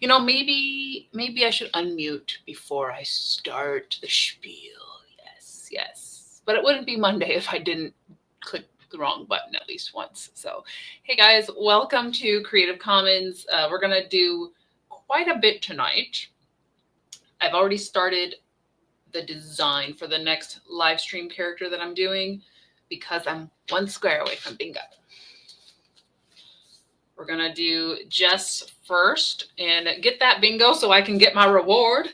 Maybe I should unmute before I start the spiel. Yes, yes. But it wouldn't be Monday if I didn't click the wrong button at least once. So, hey guys, welcome to Creative Commons. We're gonna do quite a bit tonight. I've already started the design for the next live stream character that I'm doing because I'm one square away from bingo. We're gonna do Jess first and get that bingo so I can get my reward.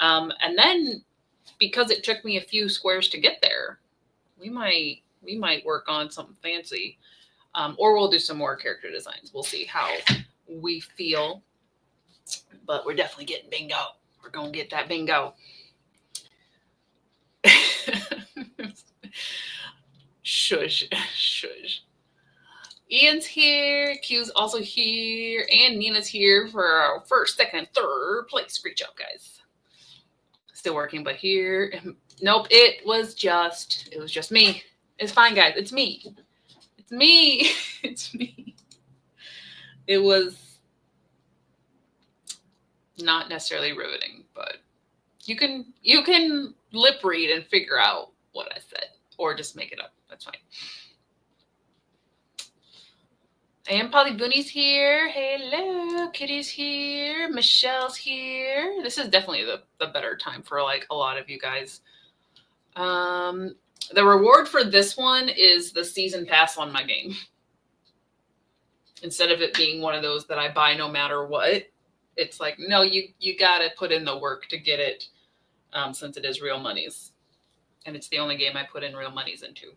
And then because it took me a few squares to get there, we might work on something fancy, or we'll do some more character designs. We'll see how we feel, but we're definitely getting bingo. We're gonna get that bingo. Shush, shush. Ian's here, Q's also here, and Nina's here for our first, second, third place. Great job, guys. Still working, but here, nope, it was just me. It's fine, guys. It's me. It's me. It's me. It was not necessarily riveting, but you can lip read and figure out what I said, or just make it up. That's fine. And Polly Booney's here. Hello, Kitty's here. Michelle's here. This is definitely the better time for like a lot of you guys. The reward for this one is the season pass on my game. Instead of it being one of those that I buy no matter what, it's like, no, you gotta put in the work to get it, since it is real monies. And it's the only game I put in real monies into.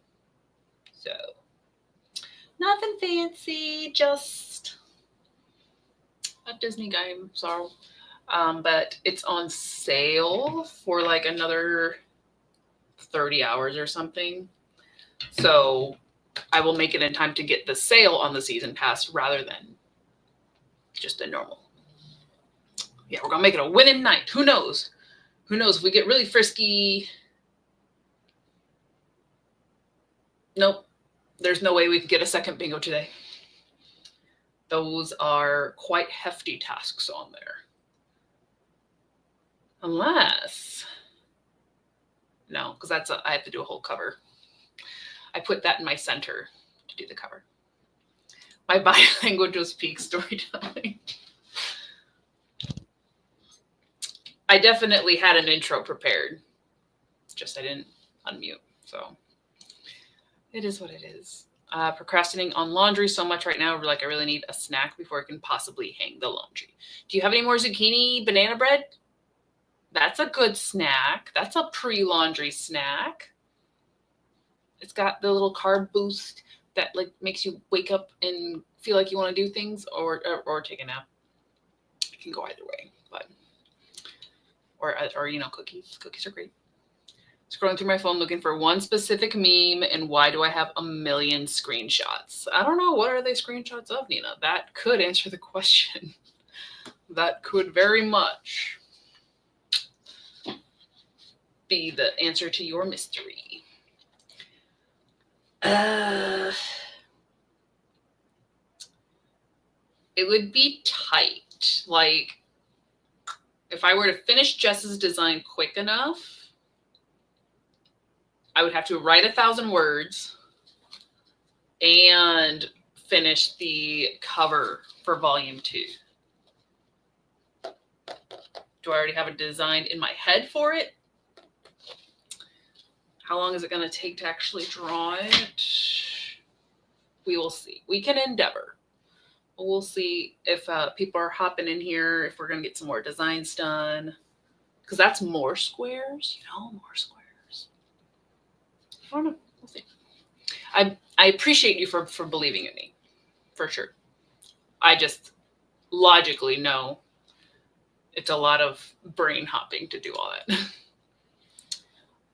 So nothing fancy, just a Disney game, sorry. But it's on sale for like another 30 hours or something. So I will make it in time to get the sale on the season pass rather than just a normal. Yeah, we're gonna make it a winning night. Who knows? Who knows if we get really frisky? Nope. There's no way we could get a second bingo today. Those are quite hefty tasks on there. Unless, no, because I have to do a whole cover. I put that in my center to do the cover. My body language was peak storytelling. I definitely had an intro prepared. Just I didn't unmute, so it is what it is. Procrastinating on laundry so much right now. Like I really need a snack before I can possibly hang the laundry. Do you have any more zucchini banana bread? That's a good snack. That's a pre-laundry snack. It's got the little carb boost that like makes you wake up and feel like you want to do things or take a nap. It can go either way, but or cookies. Cookies are great. Scrolling through my phone looking for one specific meme, and why do I have a million screenshots? I don't know. What are they screenshots of, Nina? That could answer the question. That could very much be the answer to your mystery. It would be tight. Like, if I were to finish Jess's design quick enough, I would have to write 1,000 words and finish the cover for volume 2. Do I already have a design in my head for it? How long is it going to take to actually draw it? We will see. We can endeavor. We'll see if people are hopping in here, if we're going to get some more designs done. Because that's more squares, more squares. I don't know. We'll see. I appreciate you for believing in me, for sure. I just logically know it's a lot of brain hopping to do all that.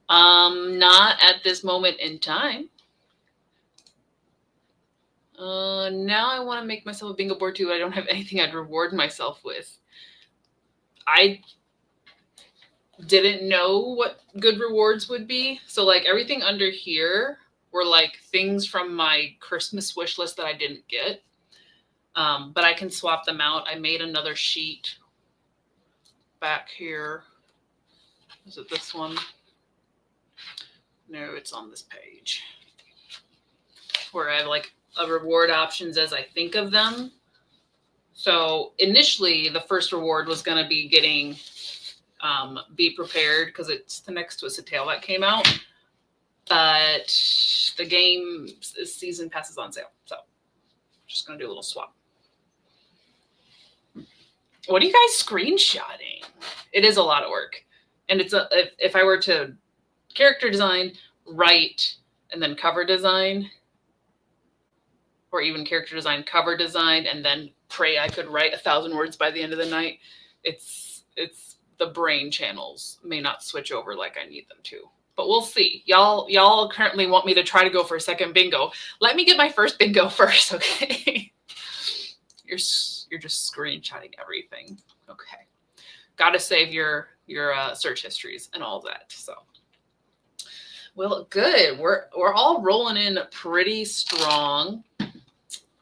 Not at this moment in time. Now I want to make myself a bingo board too. I don't have anything I'd reward myself with. I didn't know what good rewards would be. So like everything under here were like things from my Christmas wish list that I didn't get. But I can swap them out. I made another sheet back here. Is it this one? No, it's on this page where I have like a reward options as I think of them. So initially, the first reward was going to be getting Be Prepared because it's the next Twisted Tale that came out. But the game season passes on sale. So I'm just going to do a little swap. What are you guys screenshotting? It is a lot of work. And it's if I were to character design, write, and then cover design, or even character design, cover design, and then pray I could write 1,000 words by the end of the night, it's the brain channels may not switch over like I need them to. But we'll see. Y'all currently want me to try to go for a second bingo. Let me get my first bingo first, okay? You're just screenshotting everything. Okay. Got to save your search histories and all that. So, well, good. We're all rolling in pretty strong.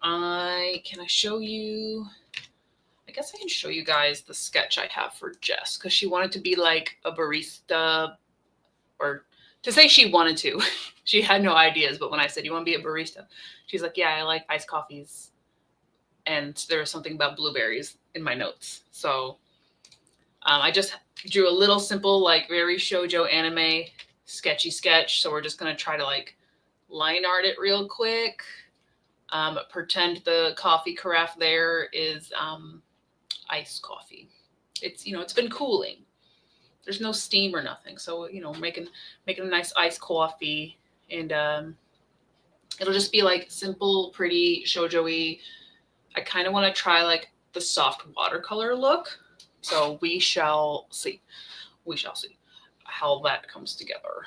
Can I show you? I guess I can show you guys the sketch I have for Jess because she wanted to be like a barista, or to say she wanted to. She had no ideas, but when I said, you want to be a barista? She's like, yeah, I like iced coffees. And there was something about blueberries in my notes. So I just drew a little simple, like very shoujo anime sketchy sketch. So we're just going to try to like line art it real quick. Pretend the coffee carafe there is iced coffee. It's, it's been cooling. There's no steam or nothing. So, making a nice iced coffee, and it'll just be like simple, pretty shoujo-y. I kind of want to try like the soft watercolor look. So we shall see. We shall see how that comes together.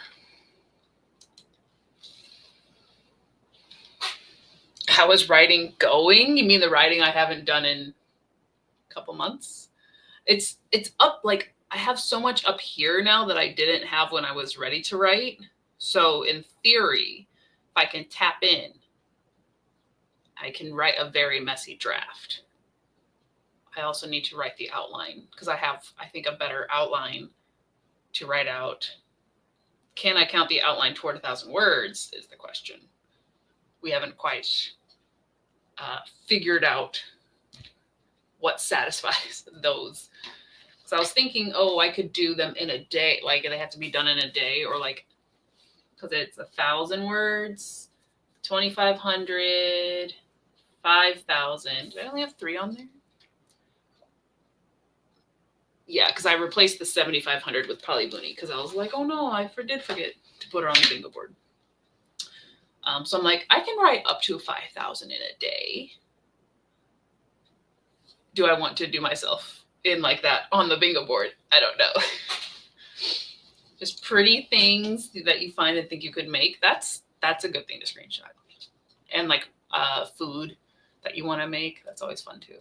How is writing going? You mean the writing I haven't done in a couple months? It's up, like I have so much up here now that I didn't have when I was ready to write. So in theory, if I can tap in, I can write a very messy draft. I also need to write the outline because I have, I think, a better outline to write out. Can I count the outline toward 1,000 words is the question. We haven't quite figured out what satisfies those. So I was thinking, oh, I could do them in a day. Like they have to be done in a day, or like, because it's 1,000 words, 2,500, 5,000. Do I only have 3 on there? Yeah, because I replaced the 7,500 with Polyboonie because I was like, oh no, I did forget to put her on the bingo board. So I'm like, I can write up to 5,000 in a day. Do I want to do myself in like that on the bingo board? I don't know. Just pretty things that you find and think you could make. That's a good thing to screenshot. And like food that you want to make. That's always fun too.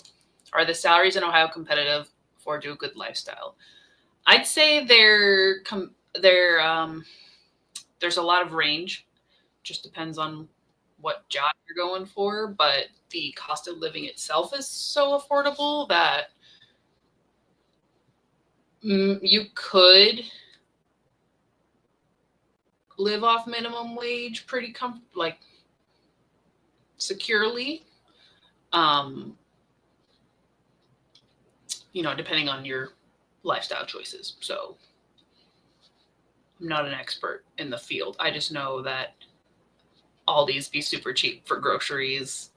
Are the salaries in Ohio competitive for Do Good Lifestyle? I'd say there's a lot of range. Just depends on what job you're going for, but the cost of living itself is so affordable that you could live off minimum wage pretty like securely. Depending on your lifestyle choices. So I'm not an expert in the field. I just know that Aldi's be super cheap for groceries.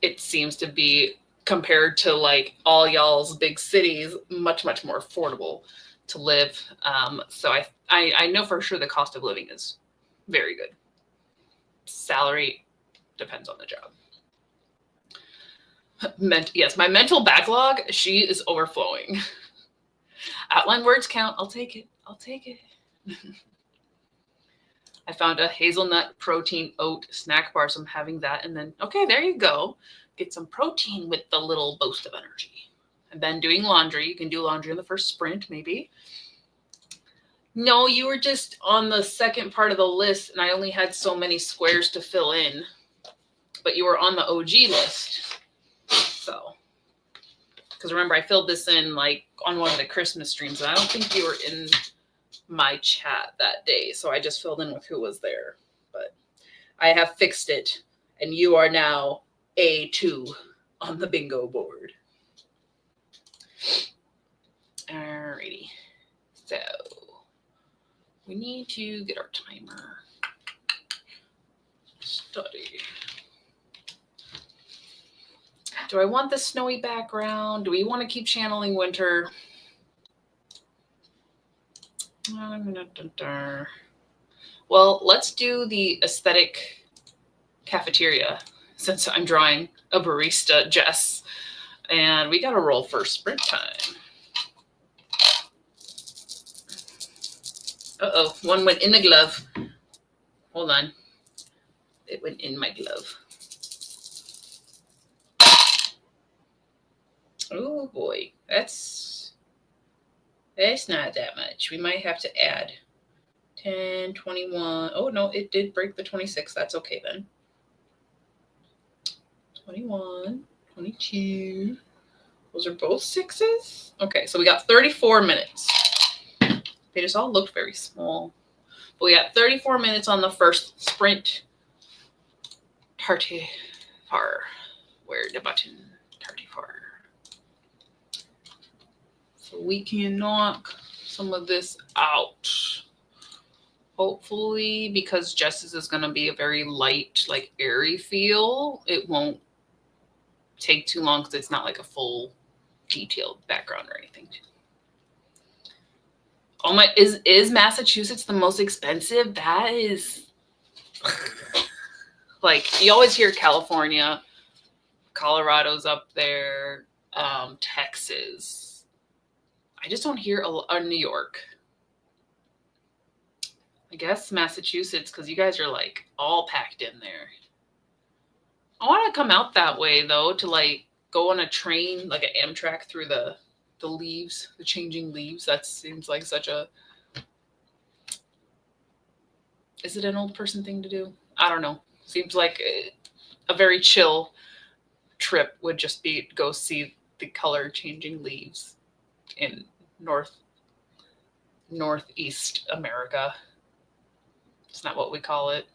It seems to be, compared to like all y'all's big cities, much, much more affordable to live. So I know for sure the cost of living is very good. Salary depends on the job. Yes, my mental backlog, she is overflowing. Outline words count. I'll take it. I found a hazelnut protein oat snack bar, so I'm having that. And then, okay, there you go. Get some protein with the little boost of energy. I've been doing laundry. You can do laundry in the first sprint, maybe. No, you were just on the second part of the list, and I only had so many squares to fill in. but you were on the OG list. So, because remember, I filled this in like on one of the Christmas streams, and I don't think you were in my chat that day. So I just filled in with who was there. But I have fixed it, and you are now A2 on the bingo board. Alrighty. So we need to get our timer. Study. Do I want the snowy background? Do we want to keep channeling winter? Well, let's do the aesthetic cafeteria since I'm drawing a barista, Jess. And we got to roll for sprint time. Uh-oh, one went in the glove. Hold on. It went in my glove. Oh boy, that's not that much. We might have to add 10, 21. Oh no, it did break the 26. That's okay then. 21, 22. Those are both 6s. Okay, so we got 34 minutes. They just all looked very small. But we got 34 minutes on the first sprint. Tartifar. Where the button? Tartifar. So we can knock some of this out. Hopefully, because Jess's is going to be a very light, like airy feel, it won't take too long because it's not like a full detailed background or anything. Oh my, is Massachusetts the most expensive? That is like, you always hear California, Colorado's up there, Texas. I just don't hear New York. I guess Massachusetts, because you guys are like all packed in there. I want to come out that way though, to like go on a train, like an Amtrak through the leaves, the changing leaves. That seems like such a, is it an old person thing to do? I don't know. Seems like a very chill trip would just be go see the color changing leaves in Northeast America. It's not what we call it.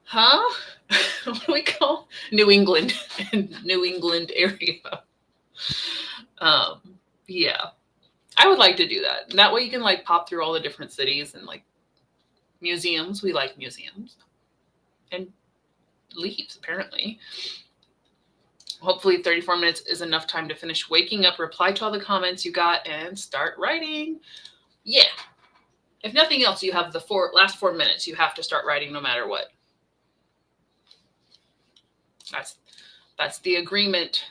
Huh? What do we call New England? New England area. Yeah. I would like to do that. That way you can like pop through all the different cities and like museums. We like museums. And leaves, apparently. Hopefully 34 minutes is enough time to finish waking up, reply to all the comments you got, and start writing. Yeah. If nothing else, you have the last 4 minutes. You have to start writing no matter what. That's the agreement.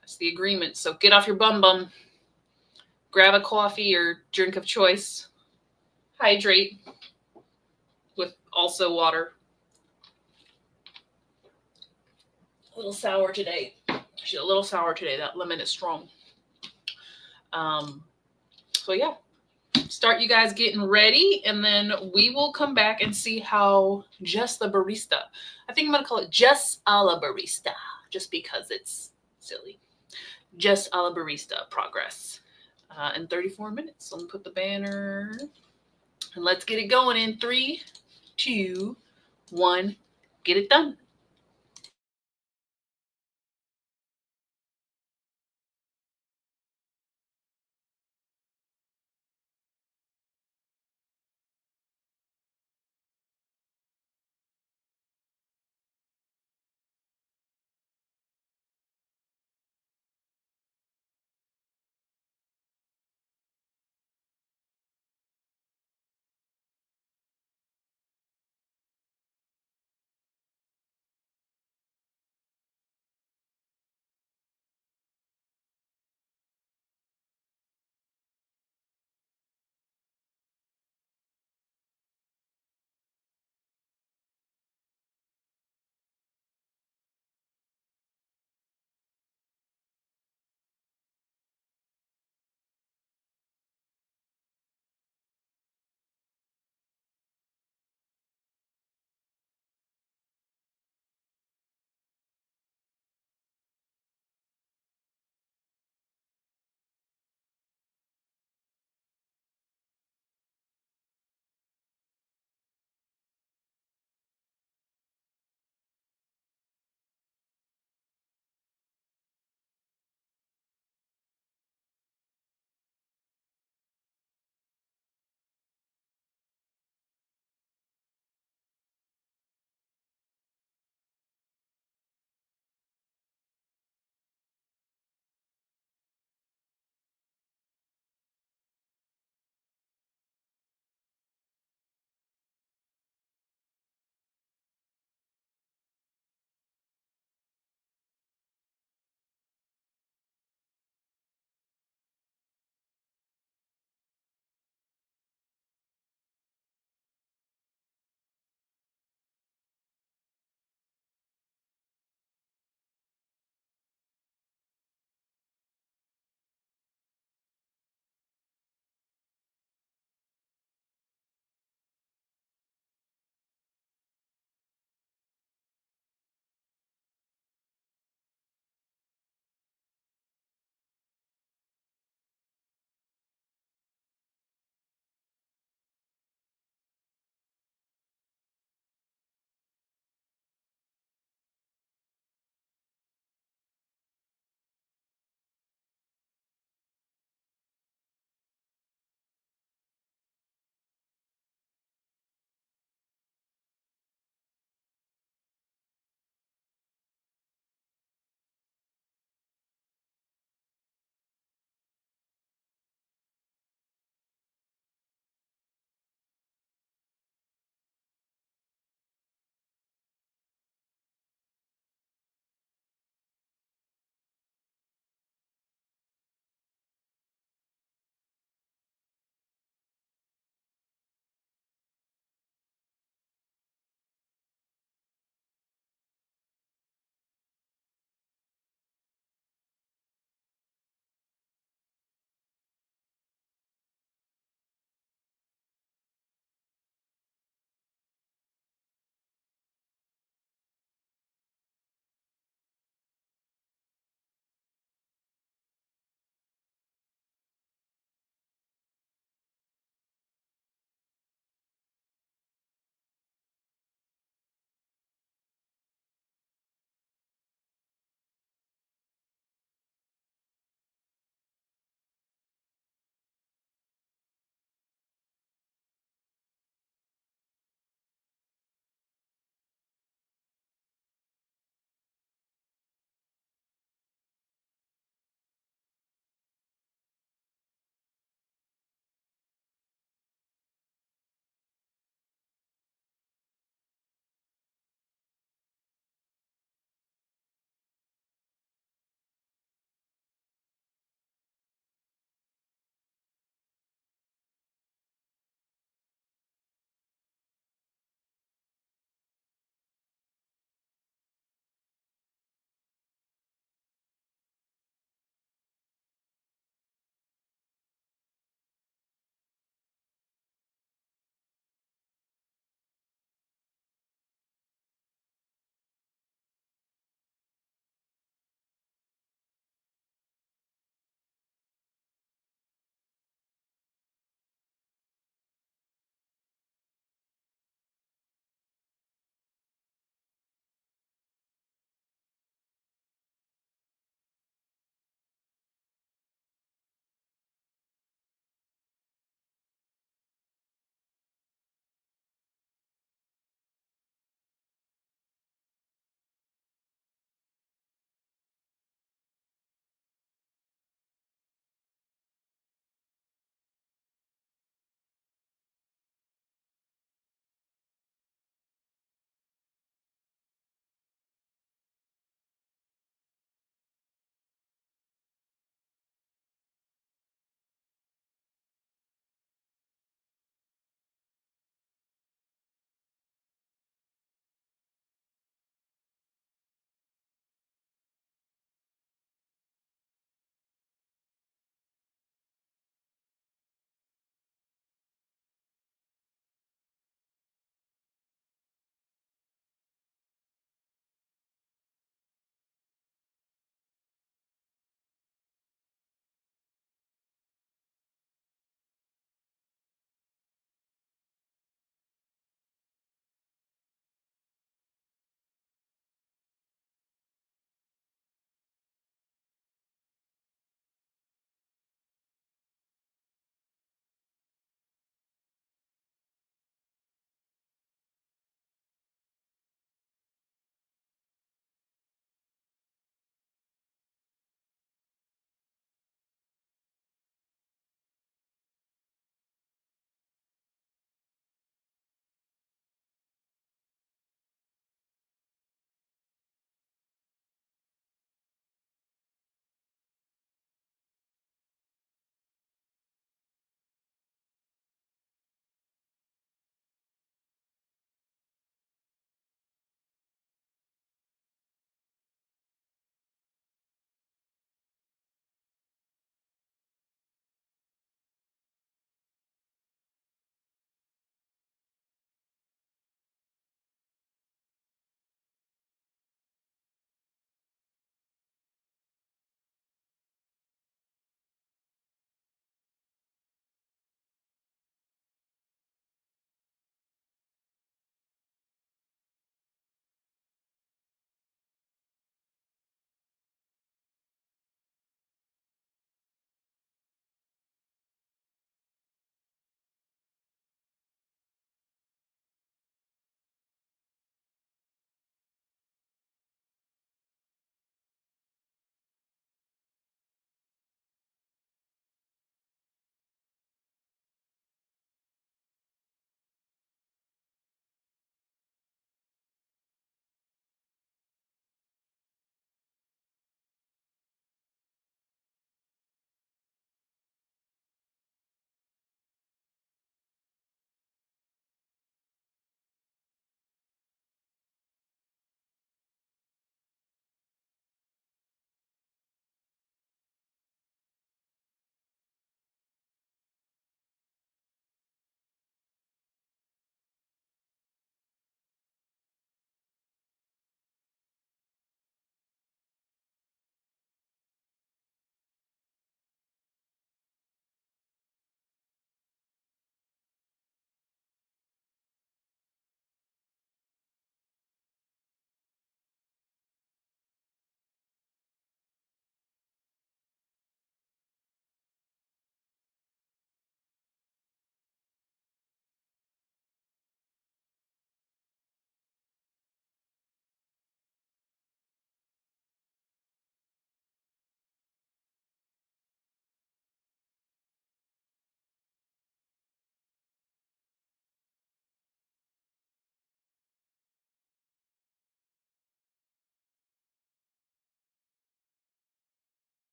That's the agreement. So get off your bum. Grab a coffee or drink of choice. Hydrate with also water. A little sour today. She's a little sour today. That lemon is strong. So yeah, start you guys getting ready, and then we will come back and see how Jess the barista. I think I'm gonna call it Jess a la barista, just because it's silly. Jess a la barista progress in 34 minutes. So I'm gonna put the banner, and let's get it going in 3, 2, 1. Get it done.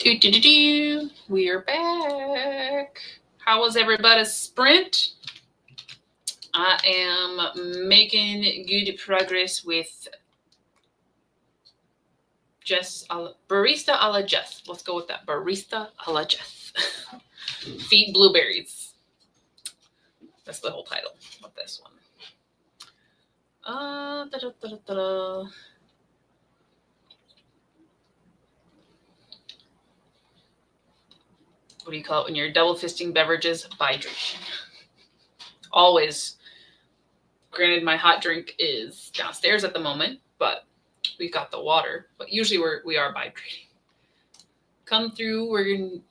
We are back. How was everybody's sprint? I am making good progress with barista a la Jess. Let's go with that. Barista a la Jess. Feed blueberries. That's the whole title of this one. What do you call it when you're double fisting beverages? Hydration. Always. Granted, my hot drink is downstairs at the moment, but we've got the water. But usually we are hydrating. Come through. We're in,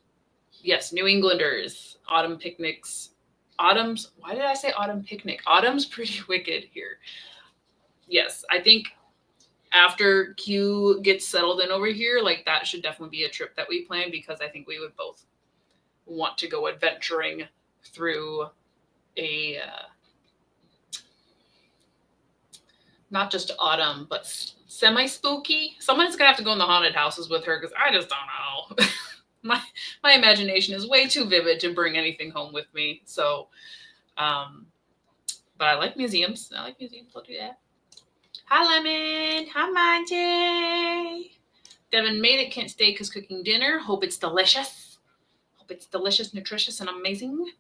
yes, New Englanders. Autumn picnics. Autumn's, why did I say autumn picnic? Autumn's pretty wicked here. Yes, I think after Q gets settled in over here, like that should definitely be a trip that we plan, because I think we would both want to go adventuring through a not just autumn, but semi-spooky. Someone's gonna have to go in the haunted houses with her, because I just don't know. my imagination is way too vivid to bring anything home with me. So, but I like museums. I'll do that. Hi, Lemon. Hi, Monty. Devin made it. Can't stay because cooking dinner. Hope it's delicious. Hope it's delicious, nutritious, and amazing.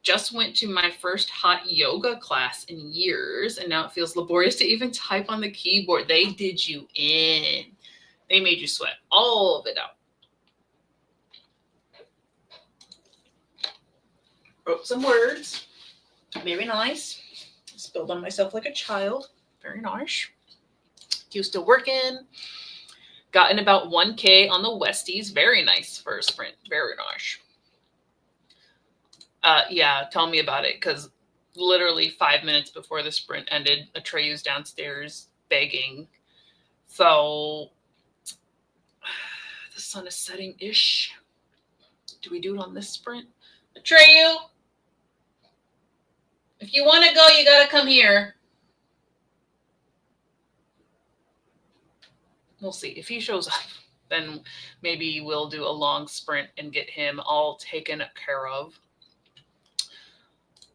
Just went to my first hot yoga class in years, and now it feels laborious to even type on the keyboard. They did you in. They made you sweat all of it out. Wrote some words. Very nice. Spilled on myself like a child. Very nice. Q still working. Got in about 1K on the Westies. Very nice for a sprint. Very nice. Yeah, tell me about it, because literally 5 minutes before the sprint ended, Atreyu's downstairs begging. So the sun is setting-ish. Do we do it on this sprint? Atreyu, if you want to go, you got to come here. We'll see. If he shows up, then maybe we'll do a long sprint and get him all taken care of.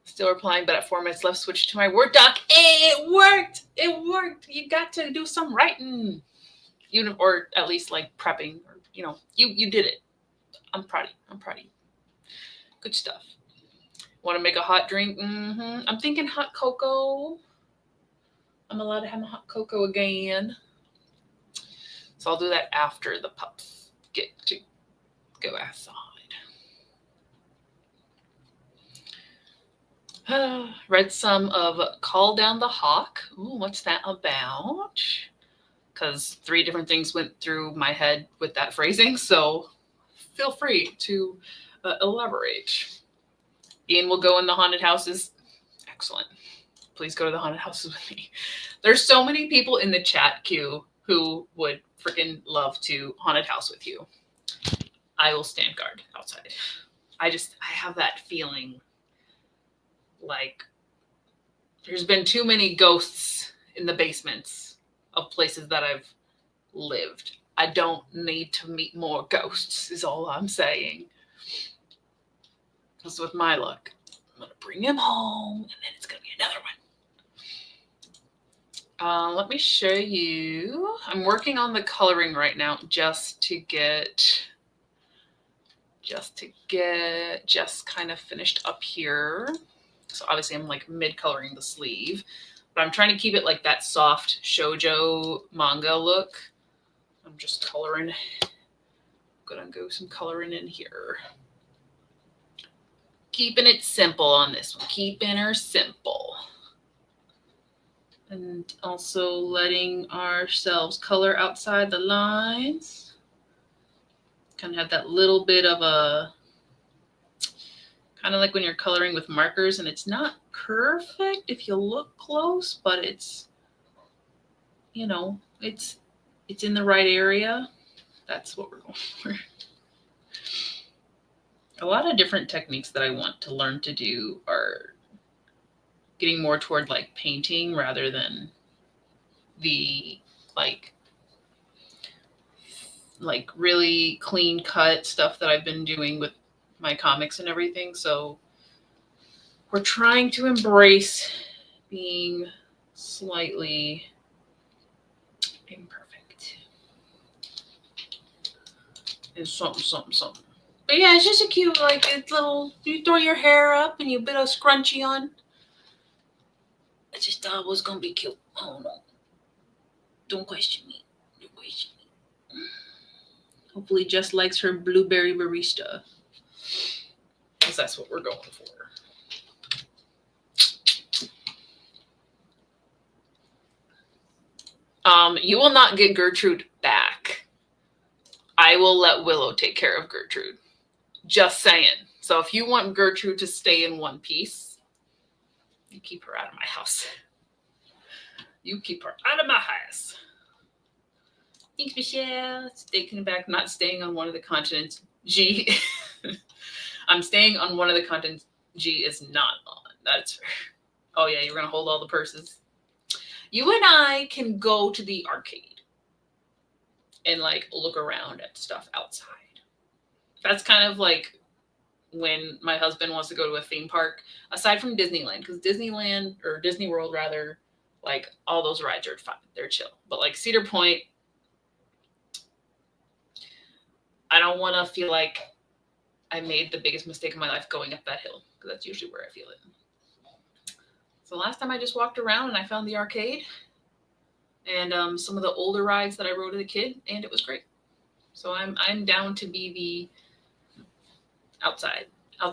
Still replying, but at 4 minutes left, switch to my Word doc. Hey, it worked. It worked. You got to do some writing, or at least like prepping. Or, you did it. I'm proud of you. I'm proud of you. Good stuff. Want to make a hot drink? I'm thinking hot cocoa. I'm allowed to have a hot cocoa again. So I'll do that after the pups get to go outside. Read some of Call Down the Hawk. Ooh, what's that about? Because 3 different things went through my head with that phrasing, so feel free to elaborate. Ian will go in the haunted houses. Excellent. Please go to the haunted houses with me. There's so many people in the chat queue who would freaking love to haunted house with you. I will stand guard outside. I have that feeling like there's been too many ghosts in the basements of places that I've lived. I don't need to meet more ghosts, is all I'm saying. Because with my luck, I'm going to bring him home, and then it's going to be another one. Let me show you. I'm working on the coloring right now just kind of finished up here. So obviously I'm like mid-coloring the sleeve, but I'm trying to keep it like that soft shoujo manga look. I'm just coloring. I'm gonna go some coloring in here. Keeping it simple on this one. Keeping her simple. And also letting ourselves color outside the lines. Kind of have that little bit of a, kind of like when you're coloring with markers and it's not perfect if you look close, but it's, it's in the right area. That's what we're going for. A lot of different techniques that I want to learn to do are getting more toward like painting rather than the like like really clean cut stuff that I've been doing with my comics and everything. So we're trying to embrace being slightly imperfect. And something. But yeah, it's just a cute, like, it's little, you throw your hair up and you put a scrunchie on. I just thought it was going to be cute. Oh no. Don't question me. Don't question me. Hopefully Jess likes her blueberry barista. Because that's what we're going for. You will not get Gertrude back. I will let Willow take care of Gertrude. Just saying. So if you want Gertrude to stay in one piece, you keep her out of my house. You keep her out of my house. Thanks, Michelle. Taking back, not staying on one of the continents. G. I'm staying on one of the continents G is not on. That's fair. Oh yeah, you're going to hold all the purses. You and I can go to the arcade and like look around at stuff outside. That's kind of like when my husband wants to go to a theme park, aside from Disneyland, because Disneyland, or Disney World rather, like all those rides are fine. They're chill. But like Cedar Point, I don't want to feel like I made the biggest mistake of my life going up that hill, because that's usually where I feel it. So last time I just walked around and I found the arcade and some of the older rides that I rode as a kid, and it was great. So I'm down to be the outside guy.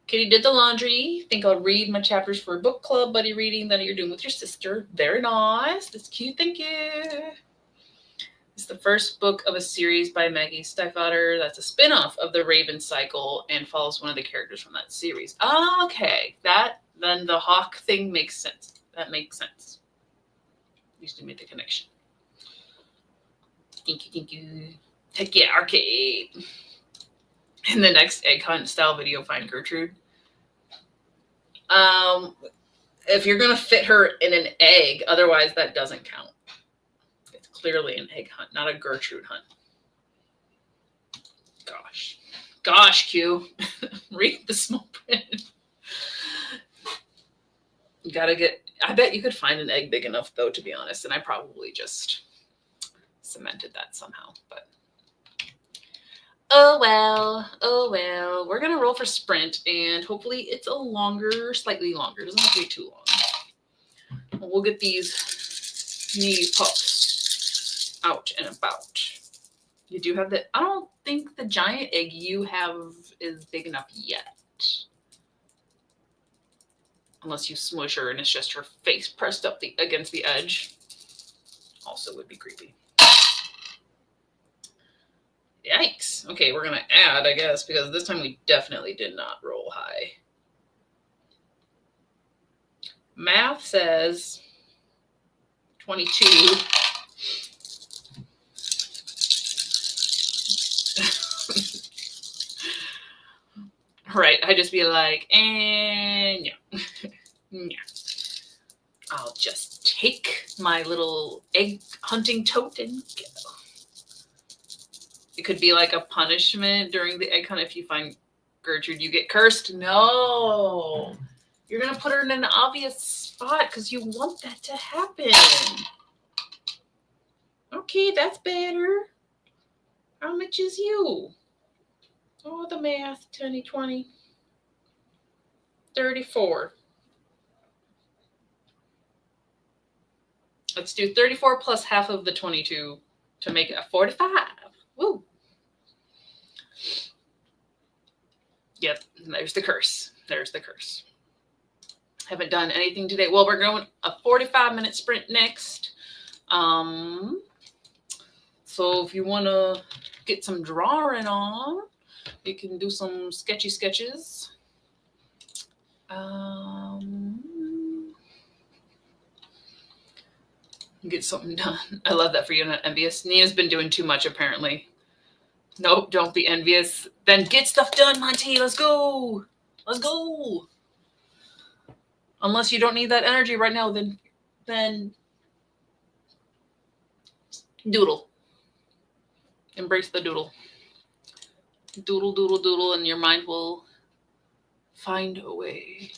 Kitty did the laundry. Think I'll read my chapters for a book club buddy reading that you're doing with your sister. Very nice. That's cute. Thank you. It's the first book of a series by Maggie Stiefvater. That's a spin-off of the Raven Cycle and follows one of the characters from that series. Okay. Then the hawk thing makes sense. That makes sense. Used to make the connection. Thank you. Heck yeah, arcade. In the next egg hunt style video, find Gertrude. If you're going to fit her in an egg, otherwise that doesn't count. It's clearly an egg hunt, not a Gertrude hunt. Gosh, Q. Read the small print. You gotta get, I bet you could find an egg big enough though, to be honest. And I probably just cemented that somehow, but oh well. We're gonna roll for sprint, and hopefully it's slightly longer. It doesn't have to be too long. We'll get these knee pups out and about. You do have I don't think the giant egg you have is big enough yet. Unless you smush her and it's just her face pressed up against the edge. Also would be creepy. Yikes. Okay, we're going to add, I guess, because this time we definitely did not roll high. Math says 22. Right, I'd just be like, and yeah. Yeah. I'll just take my little egg hunting tote and go. It could be like a punishment during the egg hunt. If you find Gertrude, you get cursed. No. You're going to put her in an obvious spot because you want that to happen. Okay, that's better. How much is you? Oh, the math. 10, 20. 34. Let's do 34 plus half of the 22 to make it a 45. Woo. Yep, there's the curse. Haven't done anything today. Well, we're going a 45-minute sprint next. So if you want to get some drawing on, you can do some sketches. Get something done. I love that for you, not envious. Nina's been doing too much, apparently. Nope, don't be envious. Then get stuff done, Monty. Let's go. Unless you don't need that energy right now, then Doodle. Embrace the doodle. Doodle, doodle, doodle, and your mind will find a way.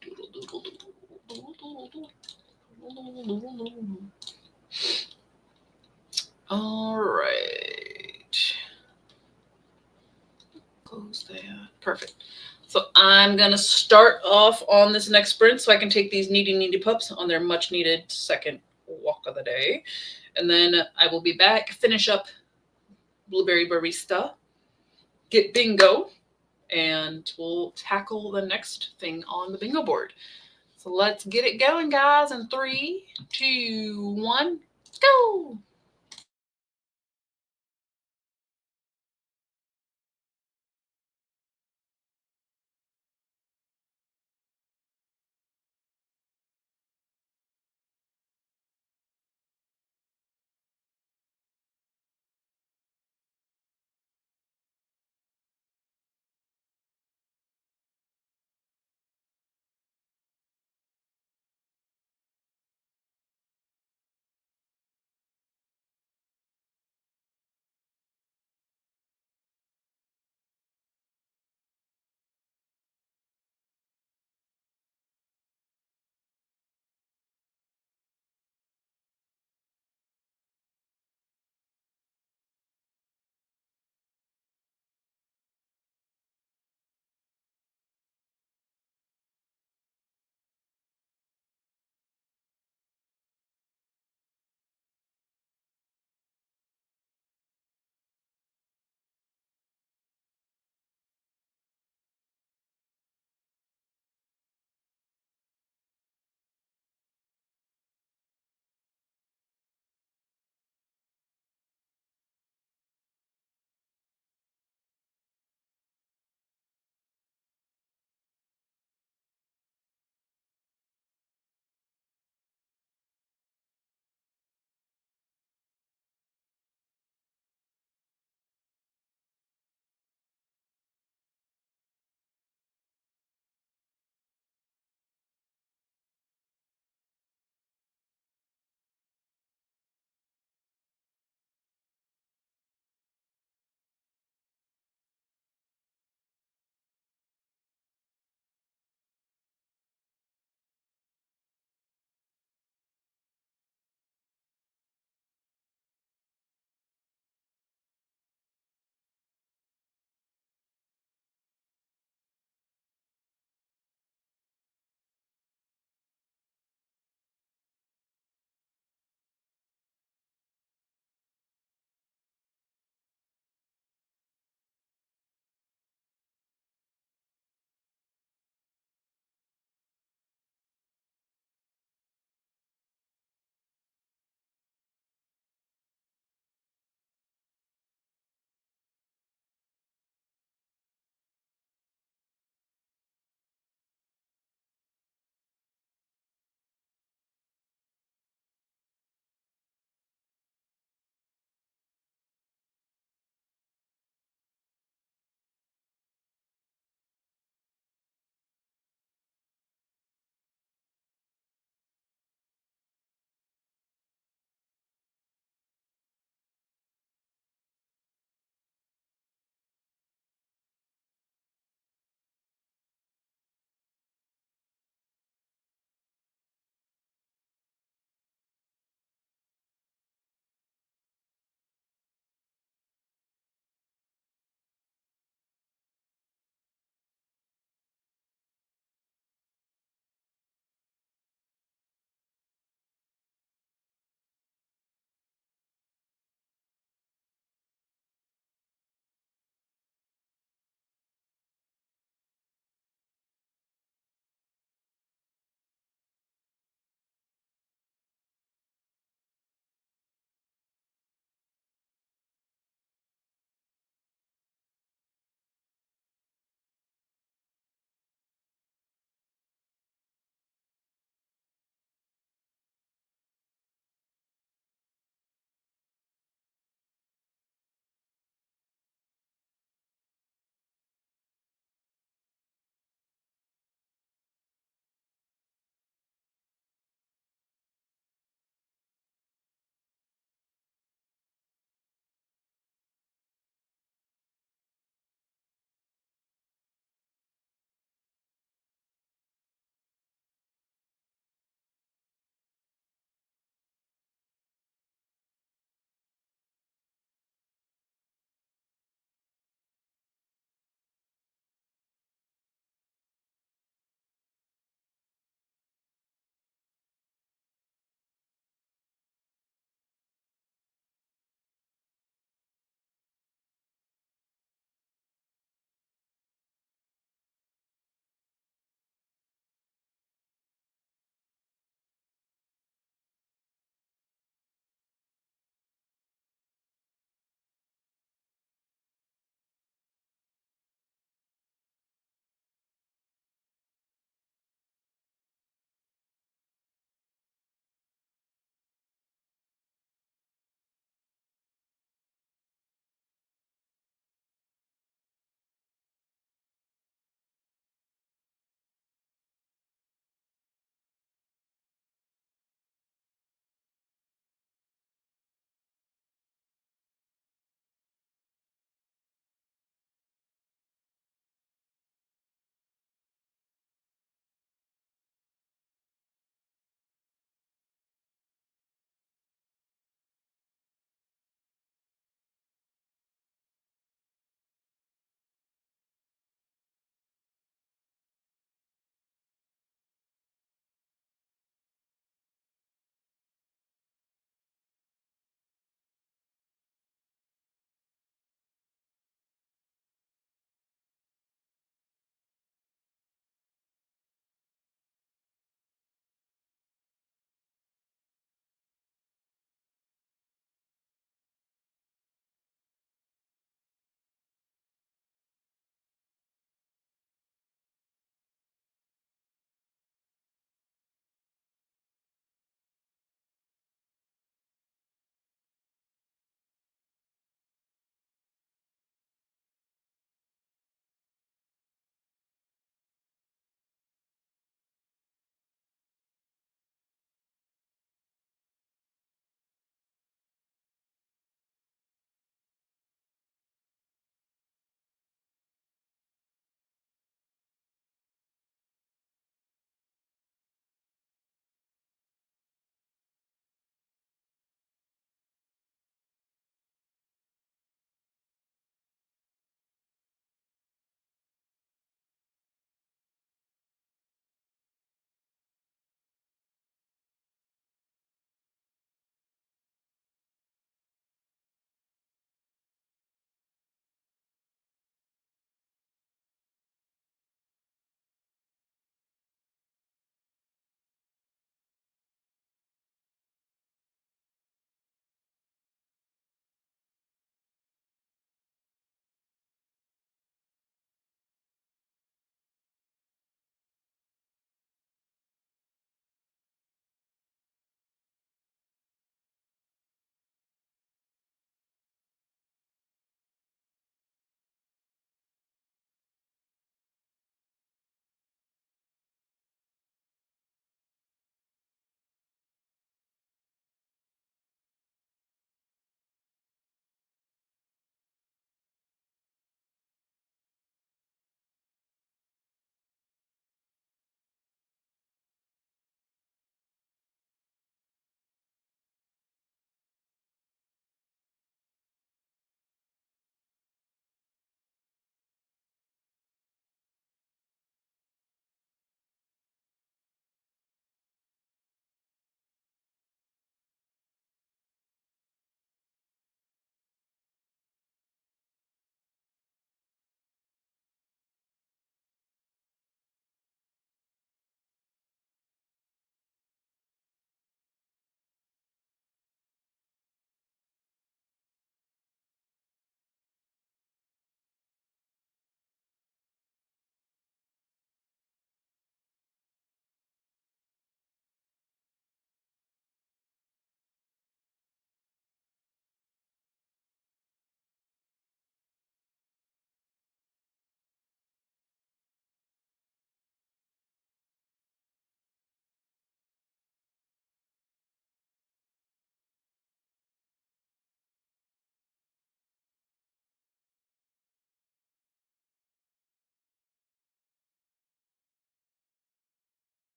Doodle, doodle, doodle, doodle, doodle, doodle. All right. Close that. Perfect. So I'm going to start off on this next sprint so I can take these needy pups on their much needed second walk of the day. And then I will be back, finish up Blueberry Barista, get bingo, and we'll tackle the next thing on the bingo board. So let's get it going, guys, in 3, 2, 1, go!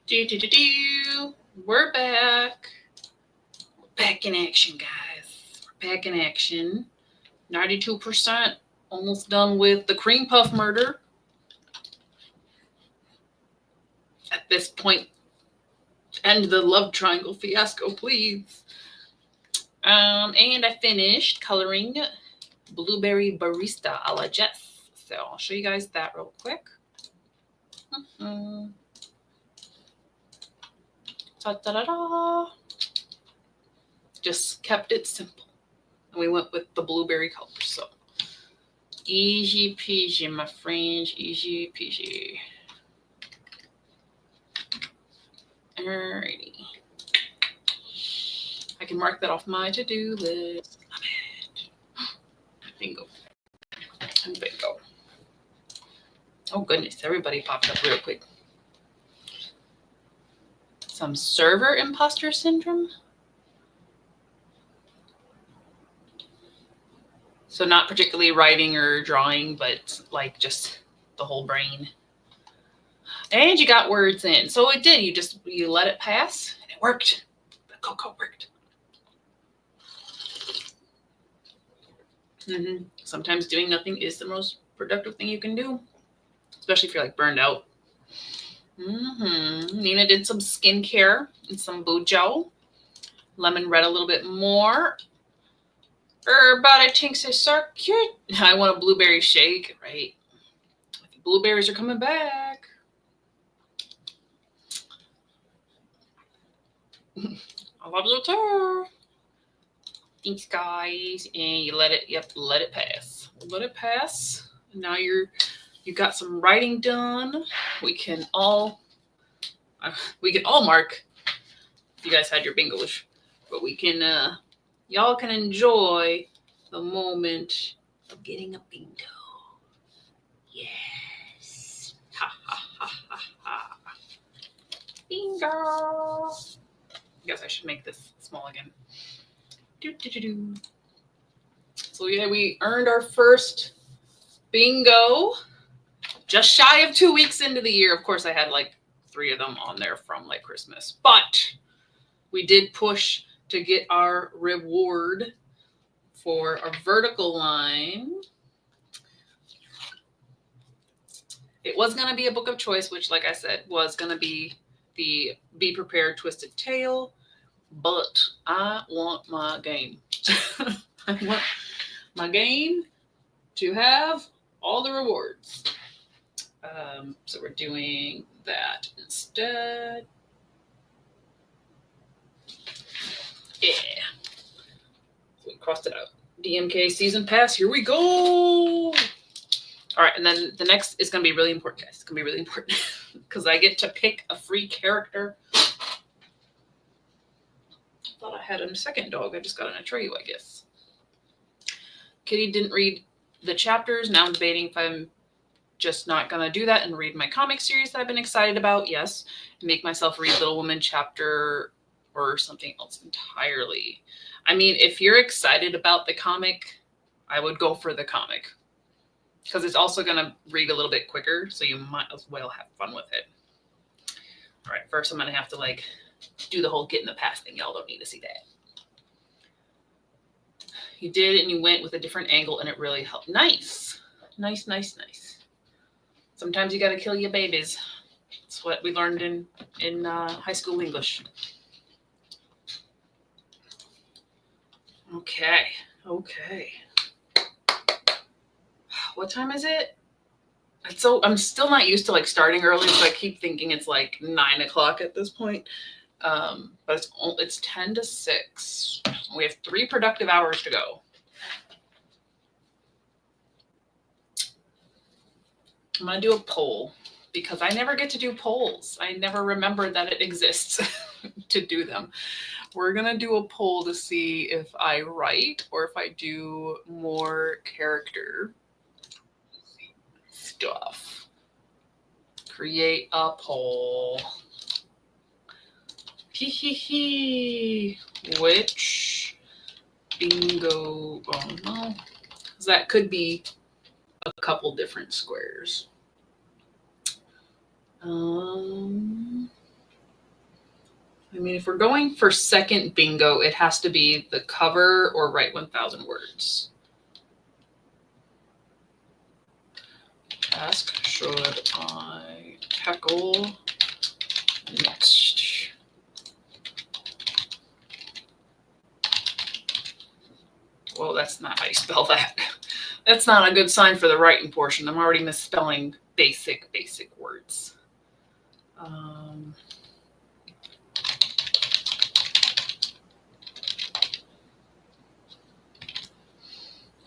We're back. We're back in action, guys. We're back in action. 92%. Almost done with the cream puff murder. At this point, end the love triangle fiasco, please. And I finished coloring Blueberry Barista a la Jess. So I'll show you guys that real quick. Ta-da-da-da. Just kept it simple. And we went with the blueberry colors. So easy peasy, my friends. Easy peasy. Alrighty. I can mark that off my to-do list. Bingo. And bingo. Oh goodness, everybody popped up real quick. Some server imposter syndrome. So not particularly writing or drawing, but like just the whole brain. And you got words in. So it did. You let it pass and it worked. The cocoa worked. Sometimes doing nothing is the most productive thing you can do, especially if you're like burned out. Nina did some skincare and some Bujo. Lemon read a little bit more. Everybody thinks it's so cute. I want a blueberry shake, right? Blueberries are coming back. I love you too. Thanks, guys. And you let it pass. Let it pass. Now you got some writing done. We can all mark if you guys had your bingos, but we can y'all can enjoy the moment of getting a bingo. Yes. Ha ha ha ha ha. Bingo. I guess I should make this small again. So yeah, we earned our first bingo just shy of 2 weeks into the year. Of course, I had like 3 of them on there from like Christmas, but we did push to get our reward for a vertical line. It was going to be a book of choice, which, like I said, was going to be the Be Prepared Twisted Tale, but I want my game. I want my game to have all the rewards. So we're doing that instead. Yeah. So we crossed it out. DMK season pass. Here we go. All right. And then the next is going to be really important, guys. It's going to be really important because I get to pick a free character. I thought I had a second dog. I just got an Atreyu, I guess. Kitty didn't read the chapters. Now I'm debating if I'm just not going to do that and read my comic series that I've been excited about. Yes. Make myself read Little Women chapter or something else entirely. I mean, if you're excited about the comic, I would go for the comic because it's also going to read a little bit quicker. So you might as well have fun with it. All right. First, I'm going to have to like do the whole get in the past thing. Y'all don't need to see that. You did, and you went with a different angle, and it really helped. Nice. Nice, nice, nice. Sometimes you got to kill your babies. That's what we learned in high school English. Okay. What time is it? I'm still not used to like starting early, so I keep thinking it's like 9 o'clock at this point. But it's 10 to 6. We have 3 productive hours to go. I'm going to do a poll because I never get to do polls. I never remember that it exists to do them. We're going to do a poll to see if I write or if I do more character stuff. Create a poll. Which bingo? Oh no, that could be a couple different squares. I mean, if we're going for second bingo, it has to be the cover or write 1,000 words. Ask, should I tackle next? Well, that's not how you spell that. That's not a good sign for the writing portion. I'm already misspelling basic words.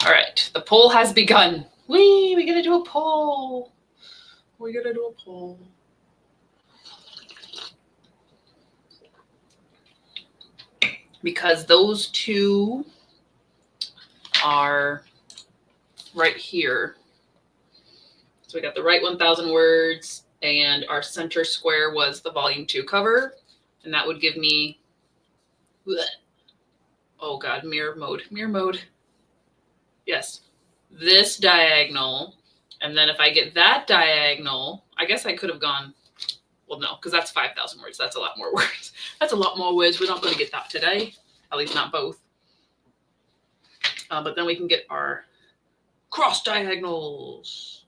All right, the poll has begun. We gotta do a poll. We gotta do a poll. Because those two are right here. So we got the right 1,000 words, and our center square was the volume 2 cover, and that would give me, oh God, mirror mode. Yes, this diagonal, and then if I get that diagonal, I guess I could have gone, well, no, because that's 5,000 words. That's a lot more words. That's a lot more words. We're not going to get that today, at least not both. But then we can get our cross diagonals.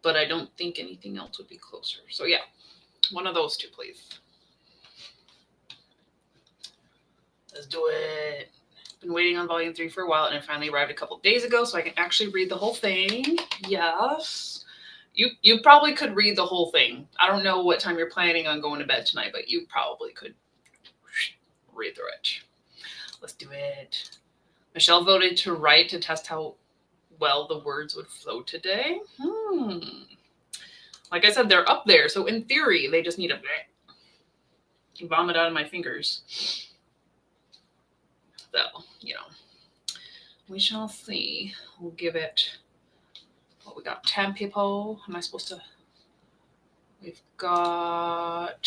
But I don't think anything else would be closer. So yeah, one of those two, please. Let's do it. Been waiting on volume 3 for a while, and it finally arrived a couple days ago, so I can actually read the whole thing. Yes. You probably could read the whole thing. I don't know what time you're planning on going to bed tonight, but you probably could read through it. Let's do it. Michelle voted to write to test how well the words would flow today. Like I said, they're up there, so in theory, they just need a vomit out of my fingers. So, we shall see. We'll give it, what we got, 10 people. Am I supposed to? We've got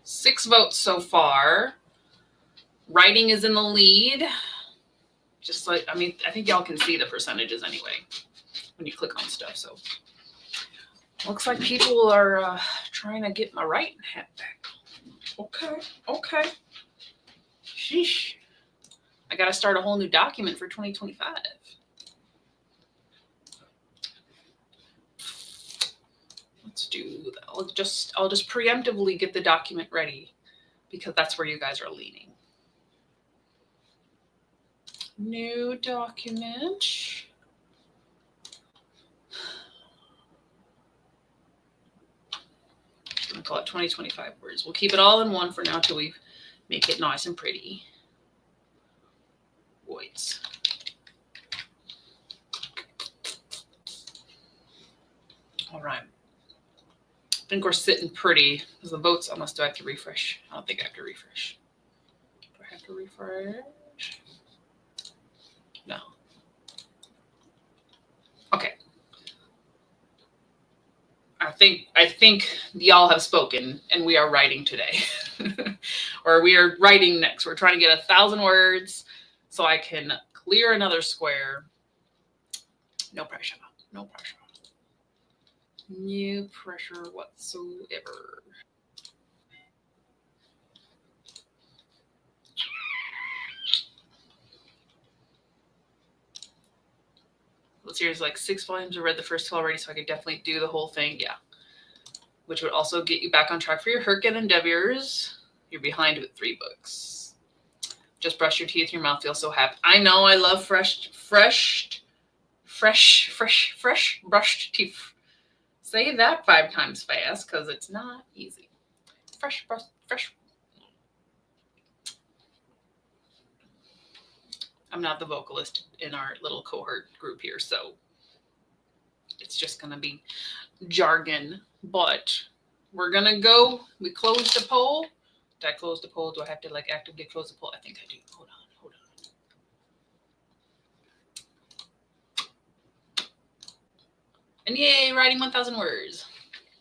6 votes so far. Writing is in the lead. Just like, I mean, I think y'all can see the percentages anyway when you click on stuff. So looks like people are trying to get my writing hat back. Okay. Sheesh. I got to start a whole new document for 2025. Let's do that. I'll just preemptively get the document ready because that's where you guys are leaning. New document. I'm going to call it 2025 words. We'll keep it all in one for now till we make it nice and pretty. Words. All right. I think we're sitting pretty because the votes, almost, do I have to refresh? I don't think I have to refresh. Do I have to refresh? No. Okay. I think y'all have spoken and we are writing today. Or we are writing next. We're trying to get 1,000 words so I can clear another square. No pressure. No pressure. No pressure whatsoever. Let's see, there's like 6 volumes. I read the first 2 already, so I could definitely do the whole thing. Yeah. Which would also get you back on track for your Herkin endeavors. You're behind with 3 books. Just brush your teeth. Your mouth feels so happy. I know. I love fresh brushed teeth. Say that 5 times fast because it's not easy. Fresh. I'm not the vocalist in our little cohort group here, so it's just going to be jargon. But we're going to go. We closed the poll. Did I close the poll? Do I have to like actively close the poll? I think I do. Hold on. And yay, writing 1,000 words.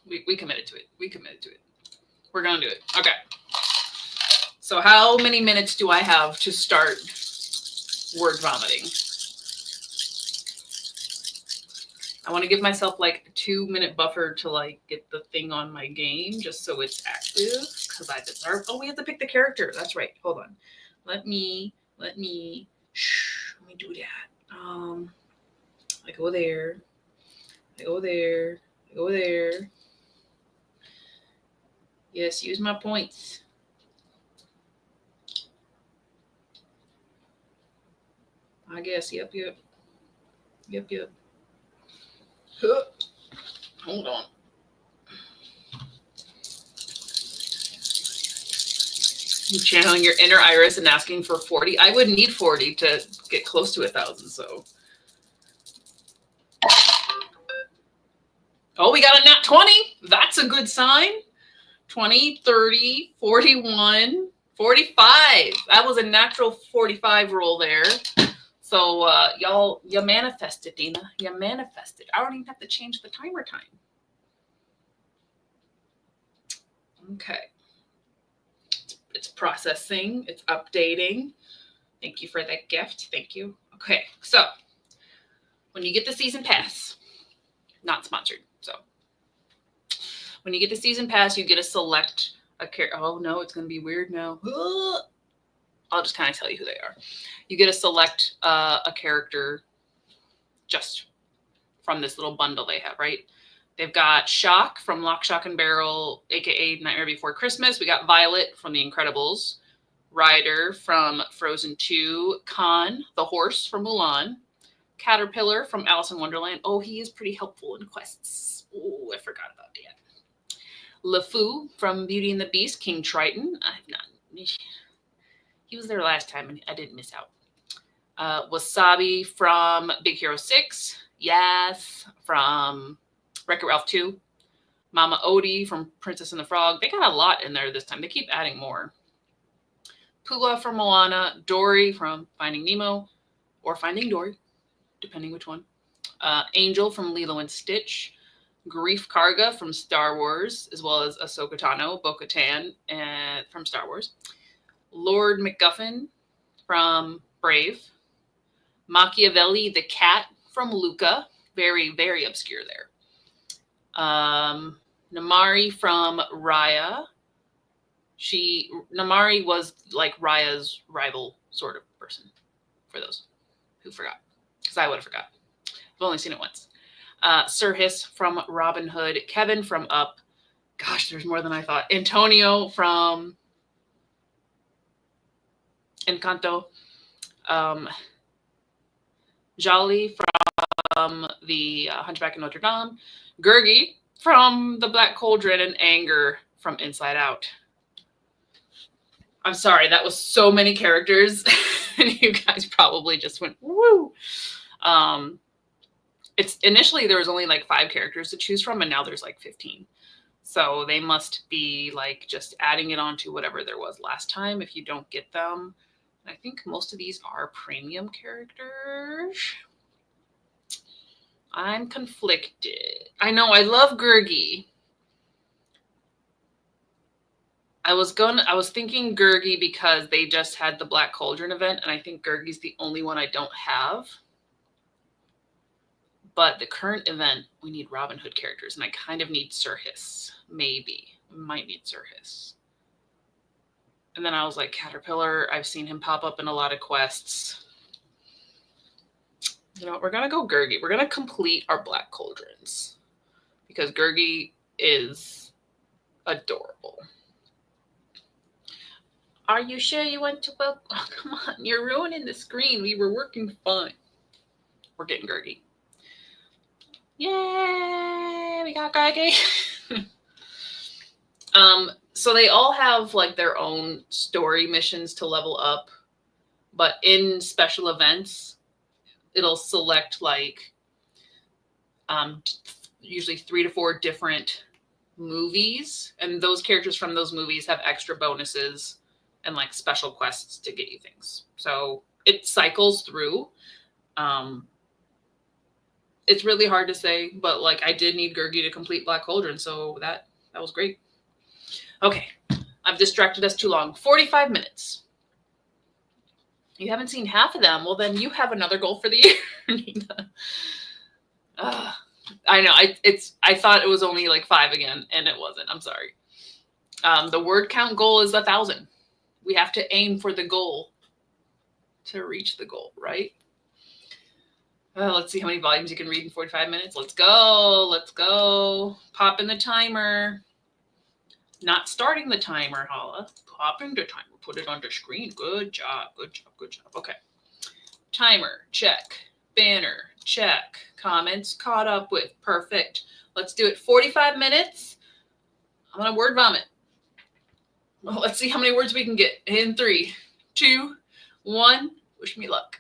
We committed to it. We're going to do it. Okay. So how many minutes do I have to start word vomiting? I want to give myself like a 2-minute buffer to like get the thing on my game just so it's active because I deserve. Oh, we have to pick the character. That's right. Hold on. Let me do that. I go there. I go there. I go there. Yes, use my points. I guess. Yep. Hold on. You channeling your inner Iris and asking for 40. I would need 40 to get close to 1,000. So. Oh, we got a nat 20. That's a good sign. 20, 30, 41, 45. That was a natural 45 roll there. So y'all, you manifested, Dina. You manifested. I don't even have to change the timer time. Okay. It's processing. It's updating. Thank you for that gift. Thank you. Okay. So when you get the season pass, not sponsored. So when you get the season pass, you get to select a character. Oh no, it's going to be weird now. I'll just kind of tell you who they are. You get to select a character just from this little bundle they have, right? They've got Shock from Lock, Shock, and Barrel, aka Nightmare Before Christmas. We got Violet from The Incredibles, Ryder from Frozen 2, Khan, the horse from Mulan, Caterpillar from Alice in Wonderland. Oh, he is pretty helpful in quests. Oh, I forgot about that. LeFou from Beauty and the Beast, King Triton. I've not. He was there last time and I didn't miss out. Wasabi from Big Hero 6. Yes, from Wreck-It Ralph 2. Mama Odie from Princess and the Frog. They got a lot in there this time. They keep adding more. Pua from Moana. Dory from Finding Nemo or Finding Dory, depending which one. Angel from Lilo and Stitch. Grief Karga from Star Wars, as well as Ahsoka Tano, Bo-Katan, and from Star Wars. Lord MacGuffin from Brave. Machiavelli the cat from Luca. Very, very obscure there. Namari from Raya. Namari was like Raya's rival sort of person, for those who forgot, because I would have forgot. I've only seen it once. Sirhis from Robin Hood. Kevin from Up. Gosh, there's more than I thought. Antonio from Encanto. Jolly from the Hunchback of Notre Dame. Gurgi from The Black Cauldron, and Anger from Inside Out. I'm sorry, that was so many characters. And you guys probably just went, woo. It's initially there was only like 5 characters to choose from, and now there's like 15. So they must be like just adding it on to whatever there was last time if you don't get them. I think most of these are premium characters. I'm conflicted. I know, I love Gurgi. I was thinking Gurgi because they just had the Black Cauldron event, and I think Gurgi's the only one I don't have. But the current event, we need Robin Hood characters, and I kind of need Sirhis. Maybe. Might need Sirhis. And then I was like, Caterpillar, I've seen him pop up in a lot of quests. You know what? We're going to go Gurgi. We're going to complete our Black Cauldrons because Gurgi is adorable. Are you sure you want to welcome? Oh, come on. You're ruining the screen. We were working fine. We're getting Gurgi. Yay! We got Gurgi. So they all have like their own story missions to level up, but in special events, it'll select like usually 3 to 4 different movies, and those characters from those movies have extra bonuses and like special quests to get you things. So it cycles through. It's really hard to say, but like I did need Gurgi to complete Black Cauldron, so that was great. Okay, I've distracted us too long. 45 minutes. You haven't seen half of them. Well, then you have another goal for the year, Nina. I know. I thought it was only like 5 again, and it wasn't. I'm sorry. The word count goal is 1,000. We have to aim for the goal to reach the goal, right? Let's see how many volumes you can read in 45 minutes. Let's go. Let's go. Pop in the timer. Not starting the timer, Hala. Popping the timer. Put it on the screen. Good job. Good job. Good job. Okay. Timer. Check. Banner. Check. Comments caught up with. Perfect. Let's do it 45 minutes. I'm going to word vomit. Well, let's see how many words we can get in 3, 2, 1. Wish me luck.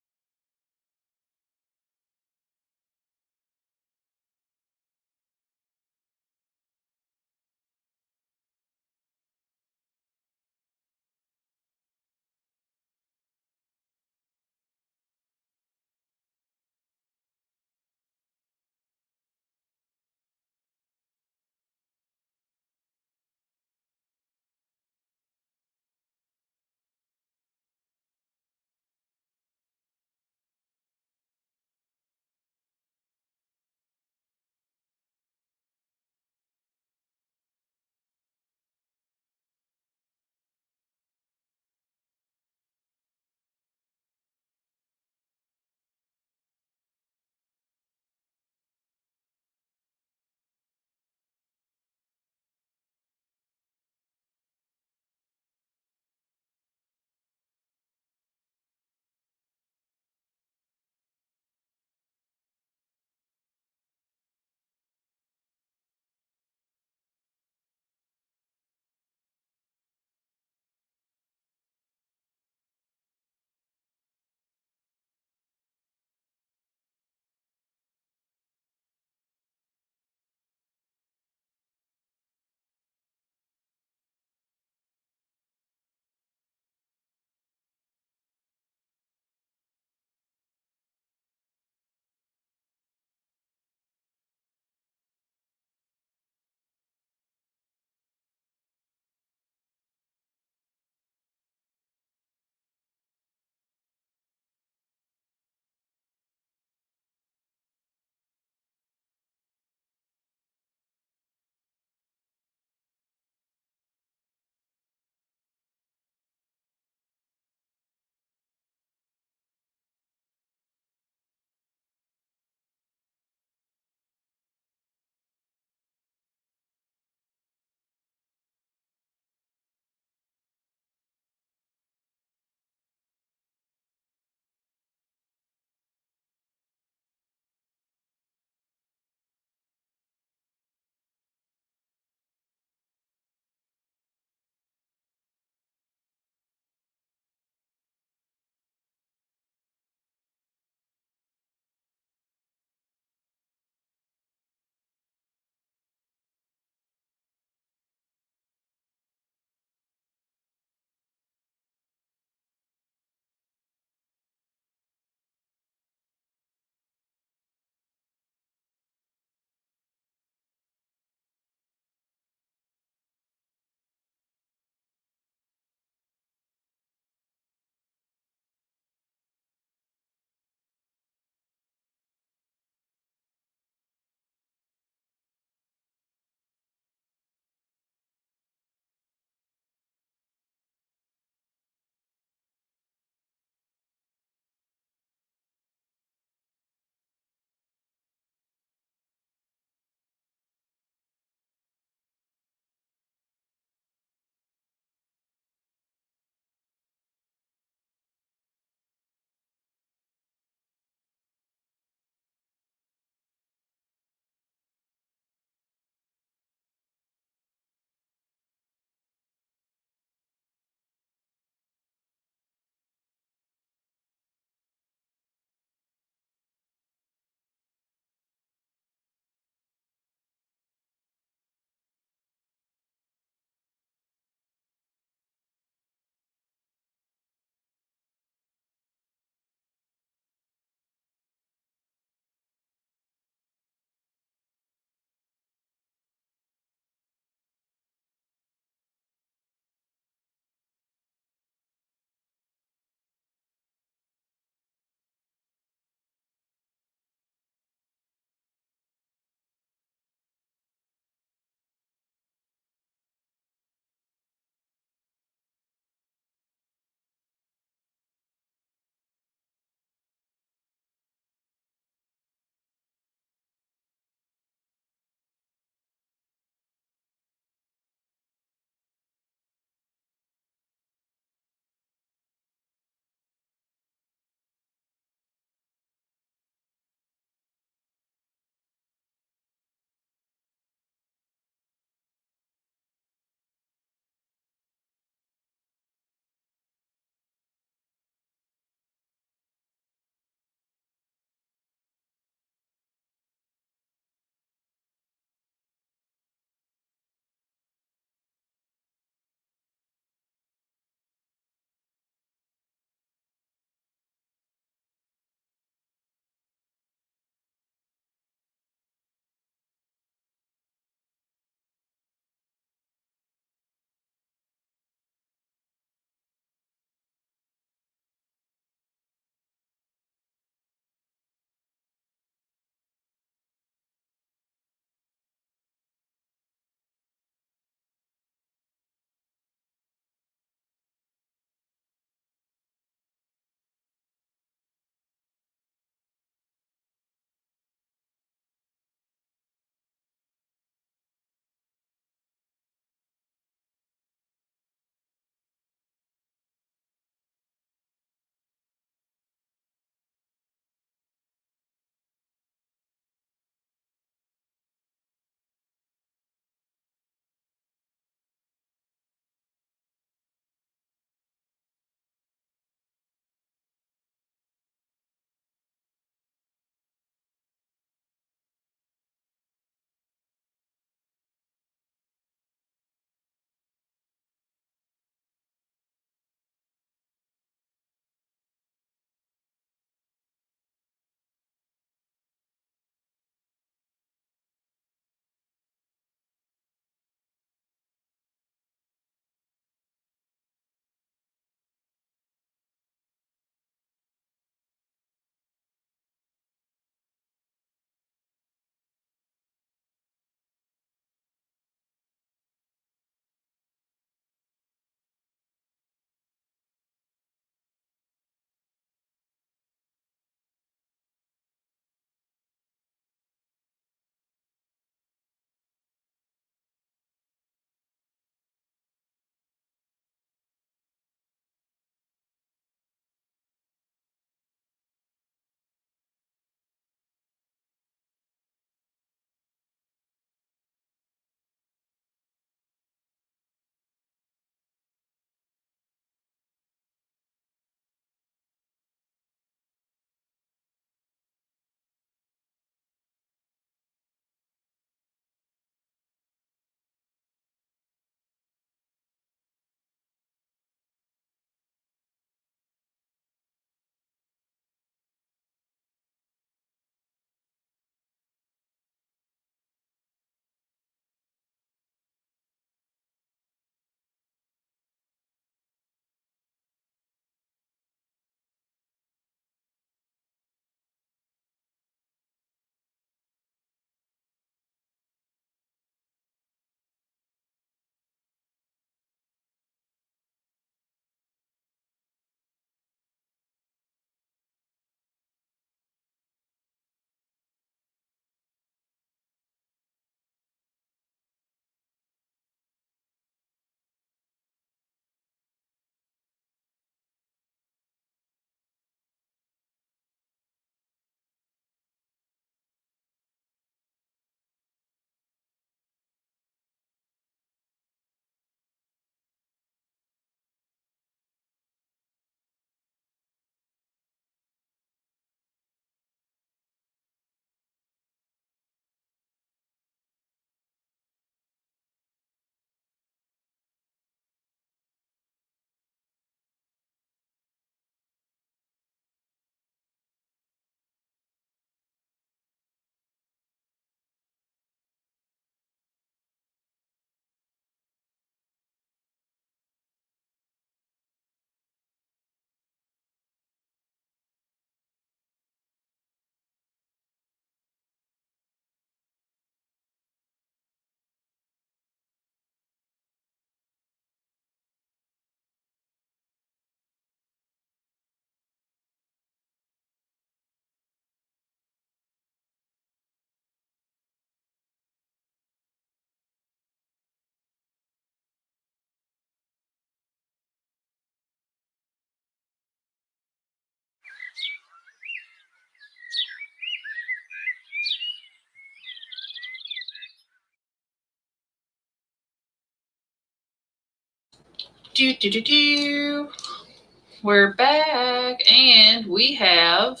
We're back, and we have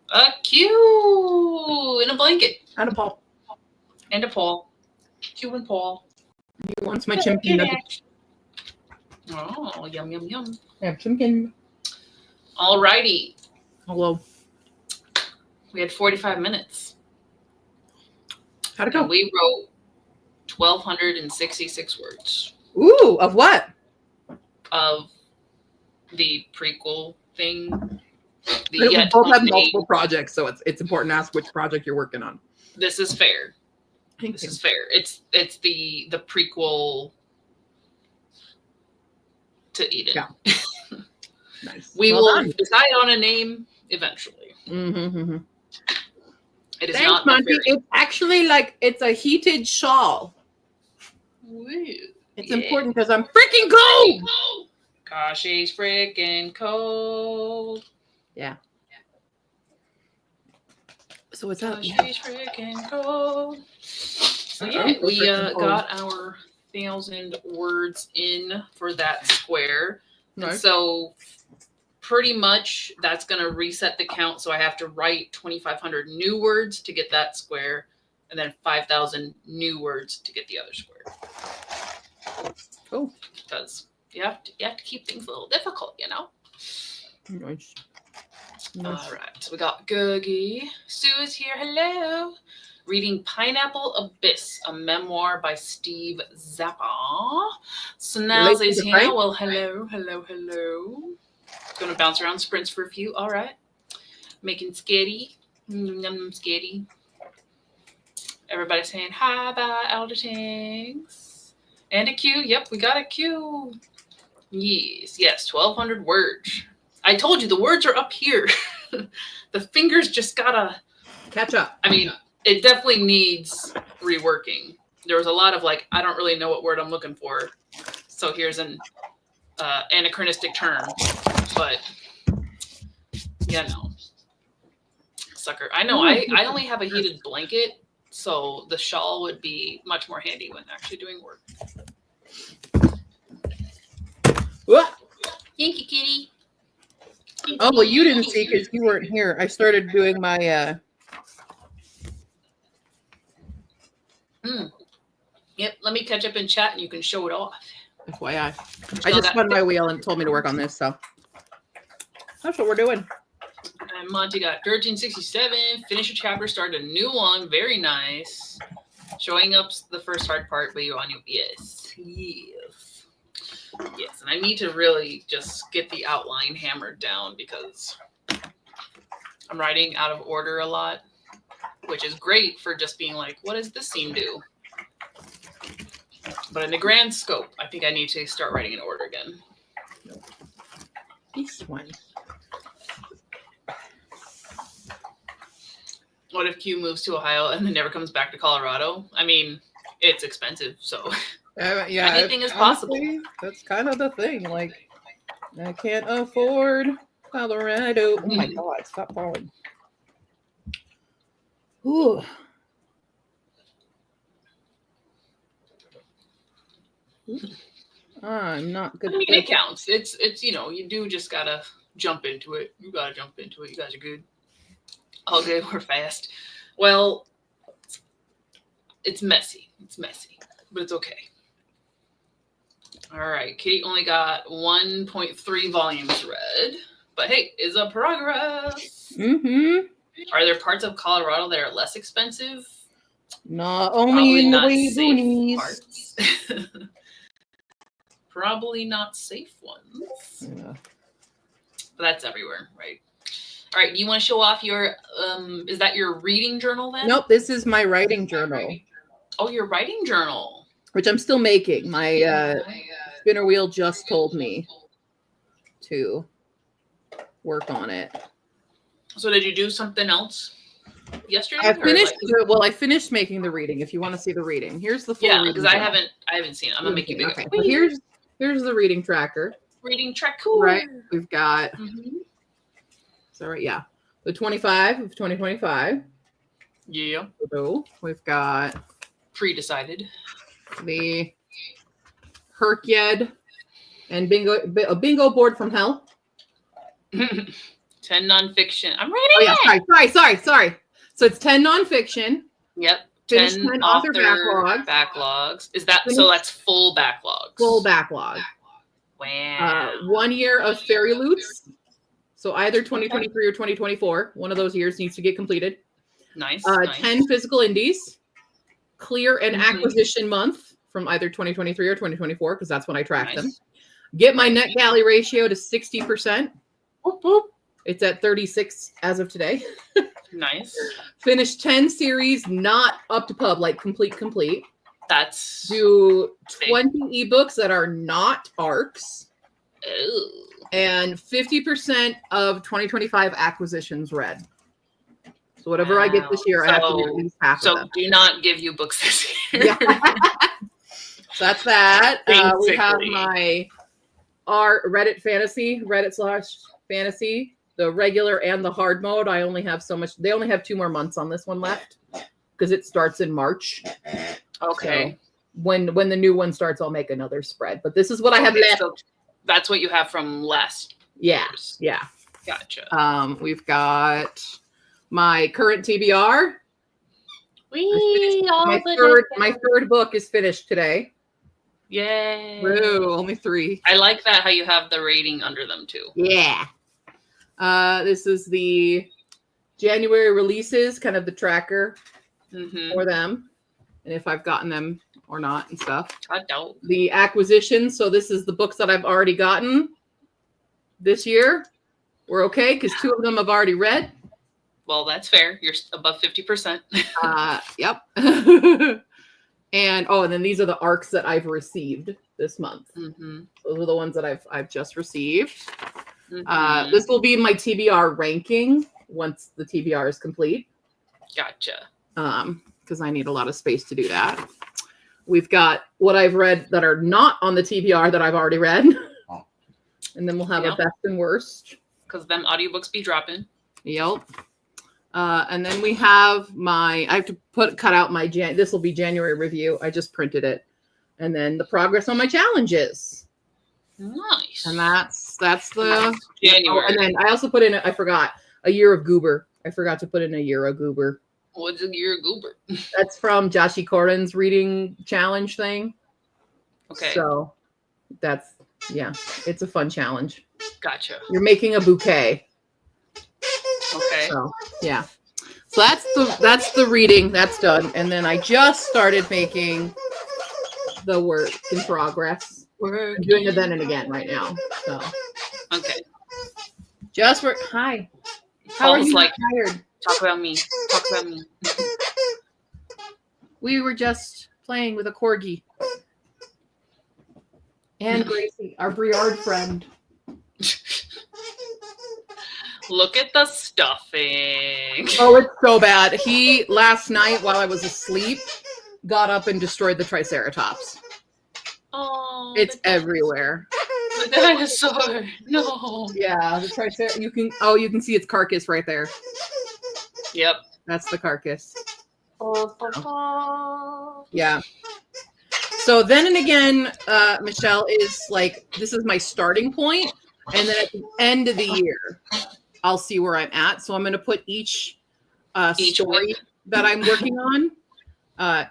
a Q in a blanket. And a Paul. And a Paul. Q and Paul. He wants my chimkin nuggets. Oh, yum, yum, yum. I have chimkin. Alrighty. Hello. We had 45 minutes. How'd it go? And we wrote 1,266 words. Ooh, of what? Of the prequel thing. We both have multiple projects, so it's important to ask which project you're working on. This is fair. This is fair. It's the prequel to Eden. Yeah. Nice. We will decide on a name eventually. Mm-hmm. It is Thanks, not Monty. It's actually like it's a heated shawl. Woo. It's important because I'm freaking cold. Gosh, she's freaking cold. Yeah. So what's up? She's freaking cold. So yeah, we got our 1,000 words in for that square. Right. So pretty much that's going to reset the count. So I have to write 2,500 new words to get that square, and then 5,000 new words to get the other square. Cool. Because you have to keep things a little difficult, you know. Nice. All right. So we got Googie. Sue is here. Hello. Reading Pineapple Abyss, a memoir by Steve Zappa. Snaz is here. Right? Well, hello. Gonna bounce around sprints for a few. All right. Making skitty. Skitty. Everybody saying hi, bye, Elder Tanks. And a Q. Yep, we got a Q. Yes, 1,200 words. I told you the words are up here. The fingers just gotta catch up. I mean, it definitely needs reworking. There was a lot of like, I don't really know what word I'm looking for. So here's an anachronistic term. But, yeah, no. Sucker. I know, I only have a heated blanket, so the shawl would be much more handy when actually doing work. What? Thank you, kitty. Oh, well, you didn't see because you weren't here. I started doing my Yep, let me catch up in chat and you can show it off. FYI. I just spun my wheel and it told me to work on this, so that's what we're doing. And Monty got 1367, finish a chapter, start a new one. Very nice. Showing up the first hard part, but you on you. Yes. And I need to really just get the outline hammered down because I'm writing out of order a lot, which is great for just being like, what does this scene do? But in the grand scope, I think I need to start writing in order again. This one. What if Q moves to Ohio and then never comes back to Colorado? I mean, it's expensive, so yeah, anything is possible. That's kind of the thing. Like, I can't afford Colorado. Oh my God, stop falling. Ooh. I'm not good. I mean, it counts. It's you do just gotta jump into it. You gotta jump into it. You guys are good. All good. We're fast. Well, it's messy. But it's okay. All right. Kitty only got 1.3 volumes read, but hey, is a progress. Mm-hmm. Are there parts of Colorado that are less expensive? Not only in the boonies. Parts. Probably not safe ones. Yeah. But that's everywhere, right? All right. Do you want to show off your? Is that your reading journal then? Nope. This is my writing journal. Oh, your writing journal. Which I'm still making. My spinner wheel just told me to work on it. So did you do something else yesterday? I finished making the reading. If you want to see the reading, here's the full reading. Because I haven't seen it. I'm gonna make you bigger. Okay. So here's the reading tracker. Reading tracker. Right. We've got. Sorry. Yeah. The 25 of 2025. Yeah. So we've got pre-decided. The Herkyed and a bingo board from hell. 10 nonfiction. I'm reading Oh yeah, sorry. So it's 10 nonfiction. Yep. Finish 10 author backlogs. Is that so? That's full backlogs. Full backlog. Wow. 1 year of Fairy Loots. So either 2023 or 2024, one of those years needs to get completed. Nice. 10 physical indies. Clear an acquisition month from either 2023 or 2024, because that's when I track them. Get my net galley ratio to 60%. Whoop, whoop. It's at 36 as of today. Nice. Finish 10 series, not up to pub, like complete. That's do 20 ebooks that are not ARCs. Ooh. And 50% of 2025 acquisitions read. So whatever I get this year, I have to do at least half of them. So do not give you books this year. Yeah. So that's that. We have my Reddit/fantasy, the regular and the hard mode. I only have so much. They only have 2 more months on this one left because it starts in March. Okay. So when the new one starts, I'll make another spread. But this is what I have left. So that's what you have from last year's. Yeah. Gotcha. We've got my current TBR. My third book is finished today. Yay. Woo, only 3. I like that how you have the rating under them too. Yeah. This is the January releases, kind of the tracker for them, and if I've gotten them or not and stuff. I don't. The acquisition. So this is the books that I've already gotten this year. We're okay because 2 of them I've already read. Well, that's fair. You're above 50%. Yep. And then these are the ARCs that I've received this month. Those are the ones that I've just received. This will be my TBR ranking once the TBR is complete. Gotcha. Because I need a lot of space to do that. We've got what I've read that are not on the TBR that I've already read. And then we'll have a best and worst. Because them audiobooks be dropping. Yep. And then we have I have to cut out my this will be January review. I just printed it. And then the progress on my challenges. Nice. And that's the January. And then I also put in I forgot a year of Goober. I forgot to put in a year of Goober. What's a year of Goober? That's from Joshi Corin's reading challenge thing. Okay. So that's it's a fun challenge. Gotcha. You're making a bouquet. Okay. So yeah. So that's the reading. That's done. And then I just started making the work in progress. I'm doing it then and again right now. So okay. Just for hi. How are you tired? Talk about me. Talk about me. We were just playing with a corgi. And Gracie, our Briard friend. Look at the stuffing. Oh, it's so bad. He, last night while I was asleep, got up and destroyed the Triceratops. Oh. It's everywhere. The dinosaur. No. Yeah, the Triceratops. You can see its carcass right there. Yep. That's the carcass. Yeah. So then and again, Michelle is like, this is my starting point, and then at the end of the year, I'll see where I'm at. So I'm going to put each story that I'm working on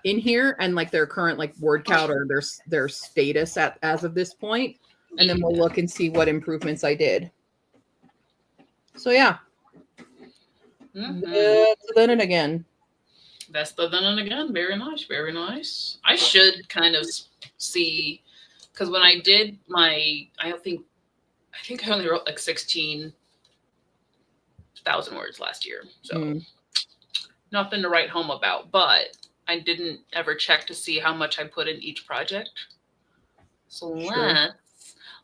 in here, and like their current like word count or their status as of this point, and then we'll look and see what improvements I did. So yeah. Then and again. That's the then and again. Very nice. Very nice. I should kind of see, because when I did I think I only wrote like 16,000 words last year. So nothing to write home about, but I didn't ever check to see how much I put in each project. So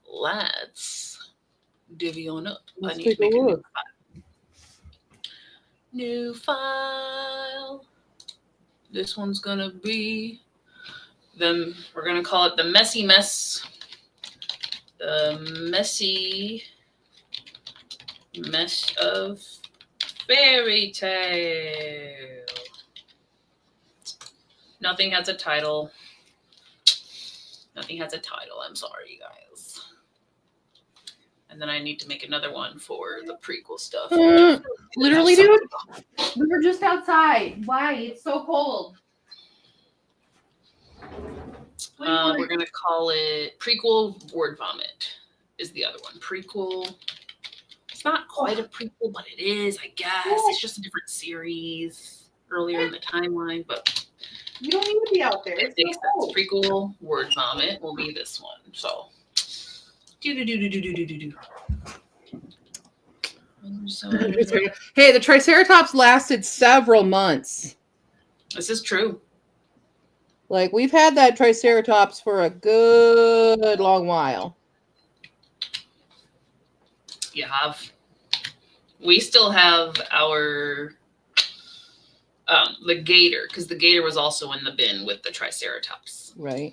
let's divvy on up. Let's I need to make a look. New file. This one's gonna be we're gonna call it the messy mess. The messy mess of fairy tale. Nothing has a title. Nothing has a title. I'm sorry, you guys. And then I need to make another one for the prequel stuff. Literally, dude, we were just outside. Why? It's so cold. We're going to call it Prequel Word Vomit is the other one. Prequel. It's not quite a prequel, but it is, I guess. It's just a different series earlier in the timeline, but You don't need to be out there. it makes sense. Prequel Word Vomit will be this one. So, do. Hey, the Triceratops lasted several months. This is true. Like, we've had that Triceratops for a good long while. You have. We still have our the gator, because the gator was also in the bin with the Triceratops. Right.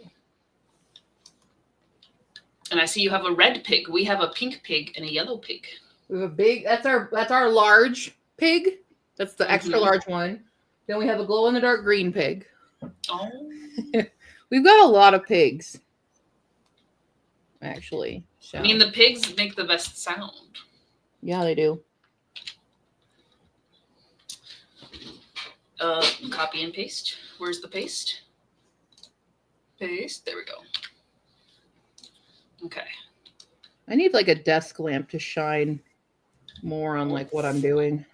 And I see you have a red pig. We have a pink pig and a yellow pig. We have a big. That's our large pig. That's the extra large one. Then we have a glow in the dark green pig. Oh. We've got a lot of pigs. Actually. So. I mean, the pigs make the best sound. Yeah, they do. Copy and paste. Where's the paste? Paste. There we go. Okay. I need like a desk lamp to shine more on like what I'm doing.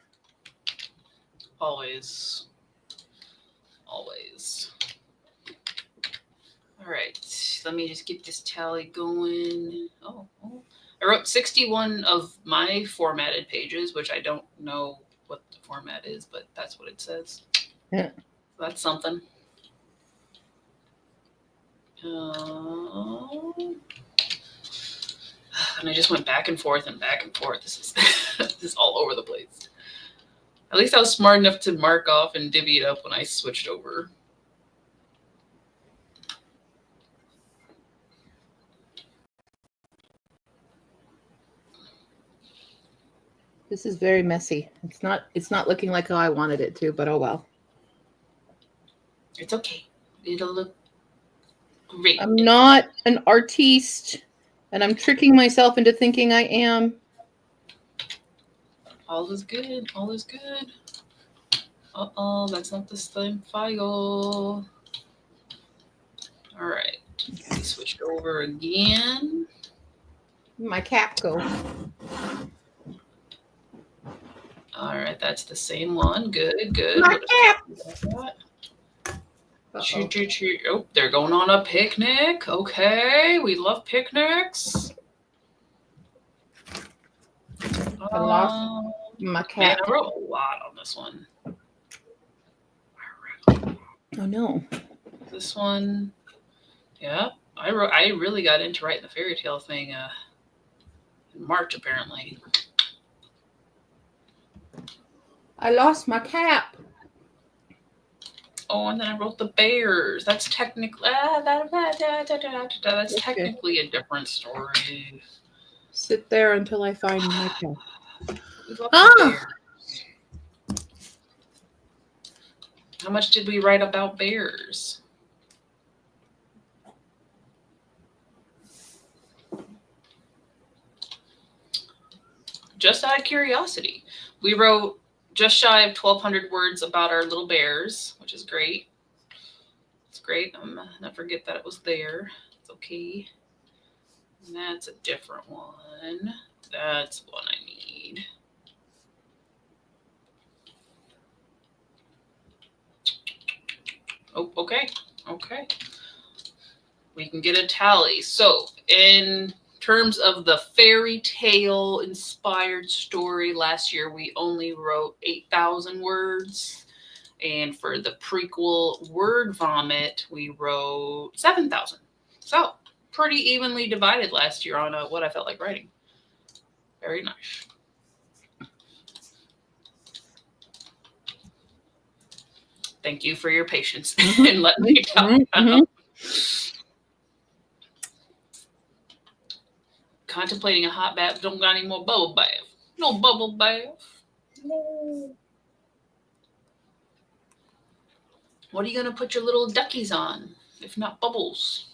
Always. Always. All right. Let me just get this tally going. Oh. I wrote 61 of my formatted pages, which I don't know what the format is, but that's what it says. Yeah. That's something. And I just went back and forth and back and forth. This is this is all over the place. At least I was smart enough to mark off and divvy it up when I switched over. This is very messy. It's not looking like how I wanted it to, but oh well. It's okay. It'll look great. I'm not an artiste, and I'm tricking myself into thinking I am. All is good. All is good. Uh-oh, that's not the same file. All right. We switched over again. My cap go. All right, that's the same one. Good. My cap. Oh, they're going on a picnic. Okay, we love picnics. I lost my cap. Man, I wrote a lot on this one. Oh no. This one, yeah, I really got into writing the fairy tale thing in March apparently. I lost my cap. Oh, and then I wrote the bears. That's technically that's technically a different story. Sit there until I find my cap. We love the bears. How much did we write about bears? Just out of curiosity, we wrote just shy of 1,200 words about our little bears, which is great. It's great. I'm gonna not forget that it was there. It's okay. And that's a different one. That's one I need. Oh, okay. Okay. We can get a tally. So in terms of the fairy tale inspired story, last year we only wrote 8,000 words. And for the prequel Word Vomit, we wrote 7,000. So pretty evenly divided last year on what I felt like writing. Very nice. Thank you for your patience and letting me talk. Contemplating a hot bath. Don't got any more bubble bath. No bubble bath. No. What are you going to put your little duckies on, if not bubbles?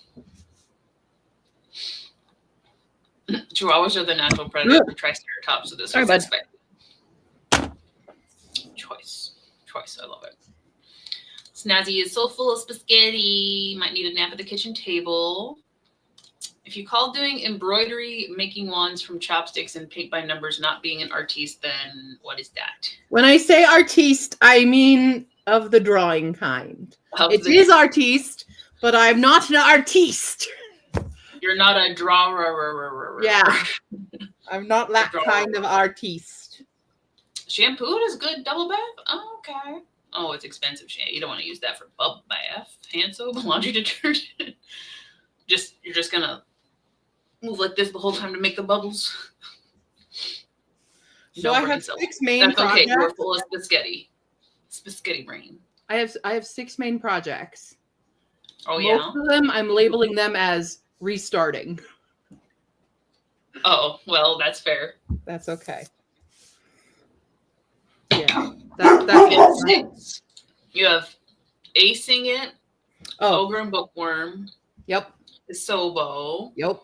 Chihuahuas are the natural predator for Triceratops, so this Sorry, was bud. expected. Choice. I love it. Snazzy is so full of spaghetti. Might need a nap at the kitchen table. If you call doing embroidery, making wands from chopsticks, and paint by numbers not being an artiste, then what is that? When I say artiste, I mean of the drawing kind. It is artiste, but I'm not an artiste. You're not a drawer. Yeah. I'm not that kind of artiste. Shampoo is good. Double bath? Oh, okay. Oh, it's expensive shampoo. You don't want to use that for bubble bath, hand soap, laundry detergent. You're just gonna move like this the whole time to make the bubbles. So I have 6 main That's projects. Okay, you're full of spaghetti. Spaghetti brain. I have 6 main projects. Oh, yeah? Most of them, I'm labeling them as restarting. Oh, well, that's fair. That's okay. Yeah. That's it. You have Acing It, Oh. Ogre and Bookworm. Yep. Sobo. Yep.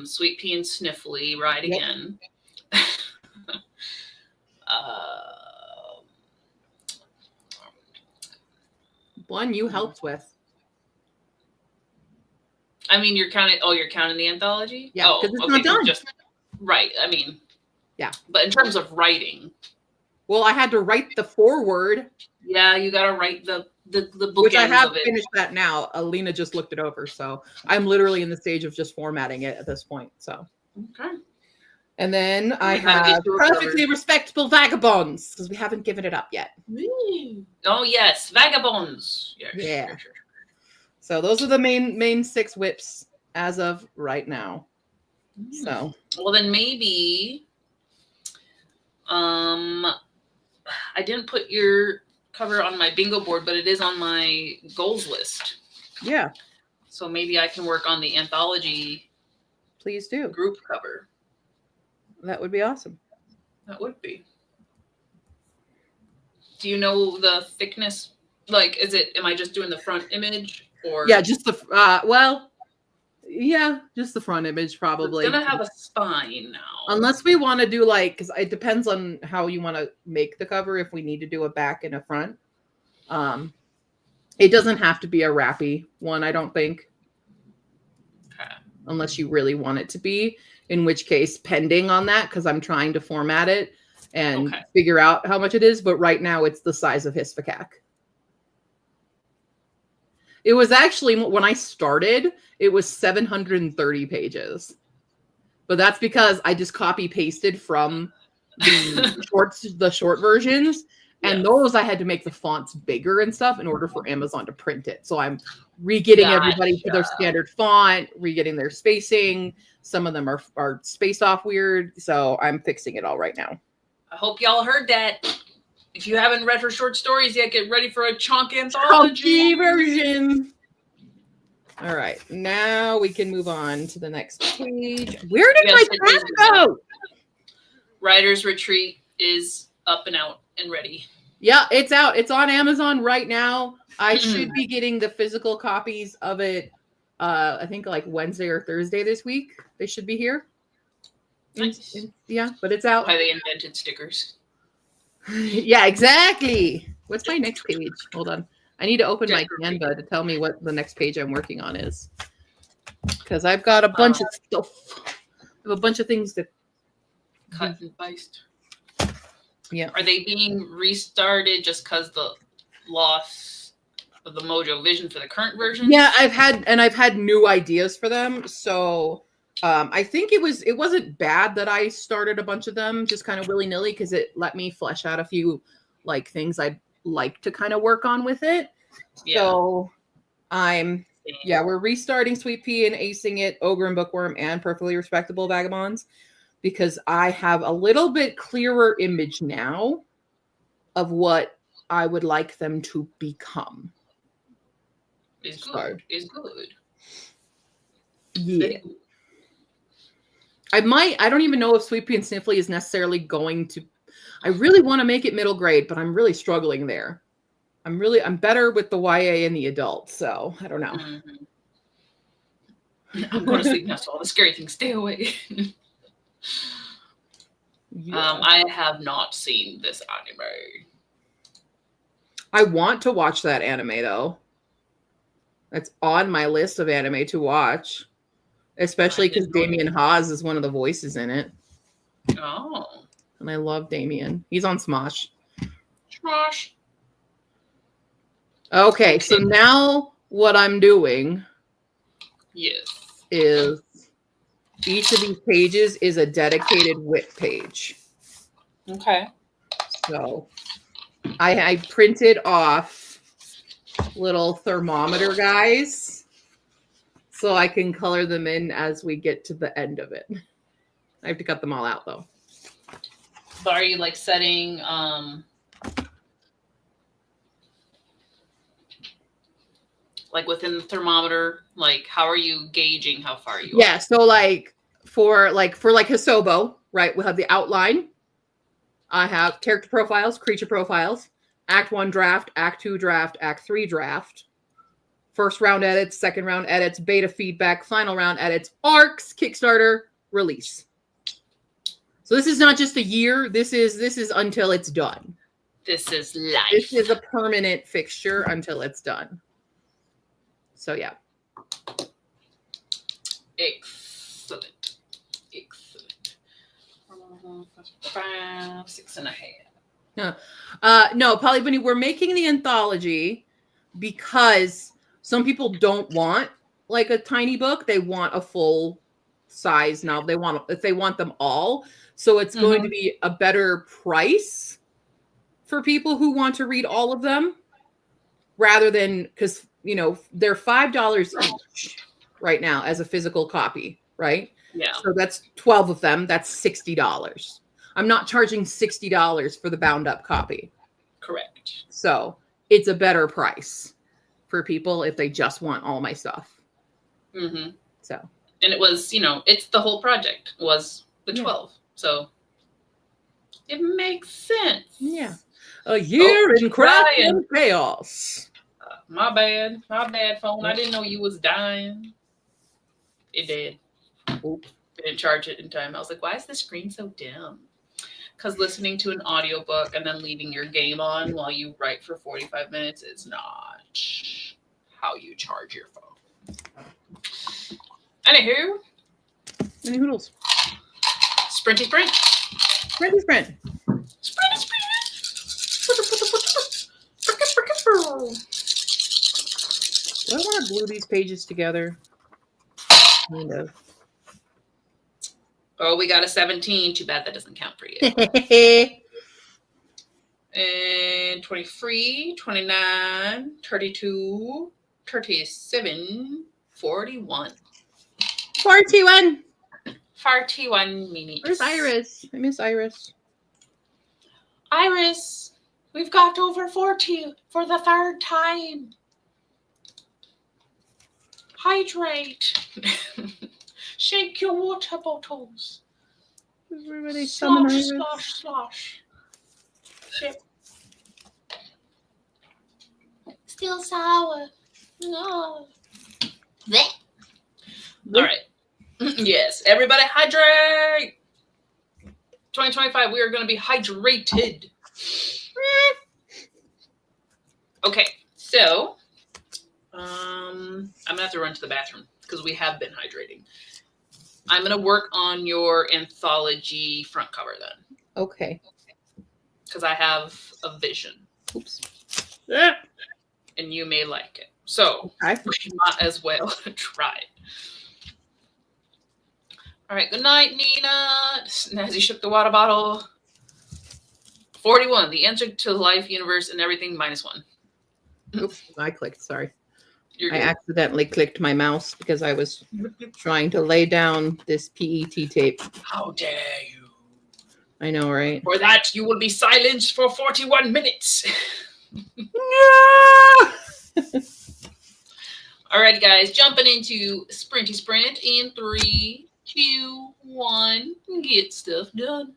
Sweet Pea and Sniffly, Ride Yep. Again. One you helped with. I mean, you're counting the anthology? Yeah, Oh, because it's okay, not done. Right. I mean, yeah. But in terms of writing. Well, I had to write the foreword. Yeah, you got to write the bookends which I have of it. finished that now. Alina just looked it over, so I'm literally in the stage of just formatting it at this point. So okay. And then I have Perfectly Respectable Vagabonds because we haven't given it up yet. Oh yes, Vagabonds. Yeah. Sure. So those are the main 6 whips as of right now. So well, then maybe I didn't put your cover on my bingo board, but it is on my goals list. Yeah. So maybe I can work on the anthology. Please do. Group cover. That would be awesome. That would be. Do you know the thickness? Like, am I just doing the front image or? Yeah, just the, just the front image probably. It's gonna have a spine now. Unless we want to do because it depends on how you want to make the cover. If we need to do a back and a front, it doesn't have to be a wrappy one. I don't think. Okay. Unless you really want it to be, in which case, pending on that, because I'm trying to format it and figure out how much it is. But right now, it's the size of Hisfacac. It was actually, when I started, it was 730 pages. But that's because I just copy pasted from the short versions. And those I had to make the fonts bigger and stuff in order for Amazon to print it. So I'm re-getting everybody to their standard font, re-getting their spacing. Some of them are spaced off weird. So I'm fixing it all right now. I hope y'all heard that. If you haven't read her short stories yet, get ready for a chunk anthology. Chunky version. All right. Now we can move on to the next page. Where did my tab go? Writer's Retreat is up and out and ready. Yeah, it's out. It's on Amazon right now. I should be getting the physical copies of it. I think like Wednesday or Thursday this week. They should be here. Nice. Yeah, but it's out. Why they invented stickers. Yeah, exactly. What's my next page? Hold on. I need to open my Canva to tell me what the next page I'm working on is. Because I've got a bunch of stuff. I have a bunch of things to cut and paste. Yeah. Are they being restarted just because the loss of the Mojo Vision for the current version? Yeah, I've had new ideas for them. So I think it wasn't bad that I started a bunch of them just kind of willy-nilly because it let me flesh out a few things I'd like to kind of work on with it. Yeah. So we're restarting Sweet Pea and acing it, Ogre and Bookworm, and Perfectly Respectable Vagabonds because I have a little bit clearer image now of what I would like them to become. Is good. Yeah. I don't even know if Sweet Pea and Sniffly is necessarily going to, I really want to make it middle grade, but I'm really struggling there. I'm better with the YA and the adult, so I don't know. I'm going to sleep now, so all the scary things stay away. Yeah. I have not seen this anime. I want to watch that anime though. That's on my list of anime to watch, especially because Damien Haas is one of the voices in it. Oh. And I love Damien. He's on Smosh. Smosh. Okay, so now what I'm doing is each of these pages is a dedicated WIP page. Okay. So I printed off little thermometer guys so I can color them in as we get to the end of it. I have to cut them all out though. But are you like setting like within the thermometer, like how are you gauging how far you are? So like for Hisobo, right? We'll have the outline. I have character profiles, creature profiles, Act 1 draft, Act 2 draft, Act 3 draft, first round edits, second round edits, beta feedback, final round edits, arcs, Kickstarter, release. So this is not just a year. This is until it's done. This is life. This is a permanent fixture until it's done. So yeah. Excellent. 5, 6.5. No, Polly Bunny, we're making the anthology because some people don't want like a tiny book. They want a full size novel. If they want them all. So it's going to be a better price for people who want to read all of them rather than, because, you know, they're $5 each right now as a physical copy, right? Yeah. So that's 12 of them. That's $60. I'm not charging $60 for the bound up copy. Correct. So it's a better price for people if they just want all my stuff. Mm-hmm. So. And it was, you know, it's the whole project was the 12. So it makes sense. Yeah. A year in craft and chaos. My bad, phone. I didn't know you was dying. It did. Oop. Didn't charge it in time. I was like, why is the screen so dim? Because listening to an audiobook and then leaving your game on while you write for 45 minutes is not how you charge your phone. Anywho. Any hoodles? Sprinty sprint. Sprinty sprint. Sprinty sprint. Do I want to glue these pages together? Kind of. Oh, we got a 17. Too bad that doesn't count for you. And 23, 29, 32, 37, 41. 41. 41 minutes. Where's Iris? I miss Iris. Iris, we've got over 40 for the third time. Hydrate. Shake your water bottles. Everybody slosh, slosh, slosh. Shit. Still sour. No. Blech. All right. Yes, everybody hydrate. 2025, we are going to be hydrated. Okay, so I'm going to have to run to the bathroom because we have been hydrating. I'm going to work on your anthology front cover then. Okay. Because I have a vision. Oops. And you may like it. So okay. We might as well try it. All right, good night, Nina. Snazzy shook the water bottle. 41, the answer to life, universe, and everything -1. Oops, I clicked, sorry. I accidentally clicked my mouse because I was trying to lay down this PET tape. How dare you? I know, right? For that, you will be silenced for 41 minutes. No! All right, guys, jumping into Sprinty Sprint in 3, 2, 1. Get stuff done.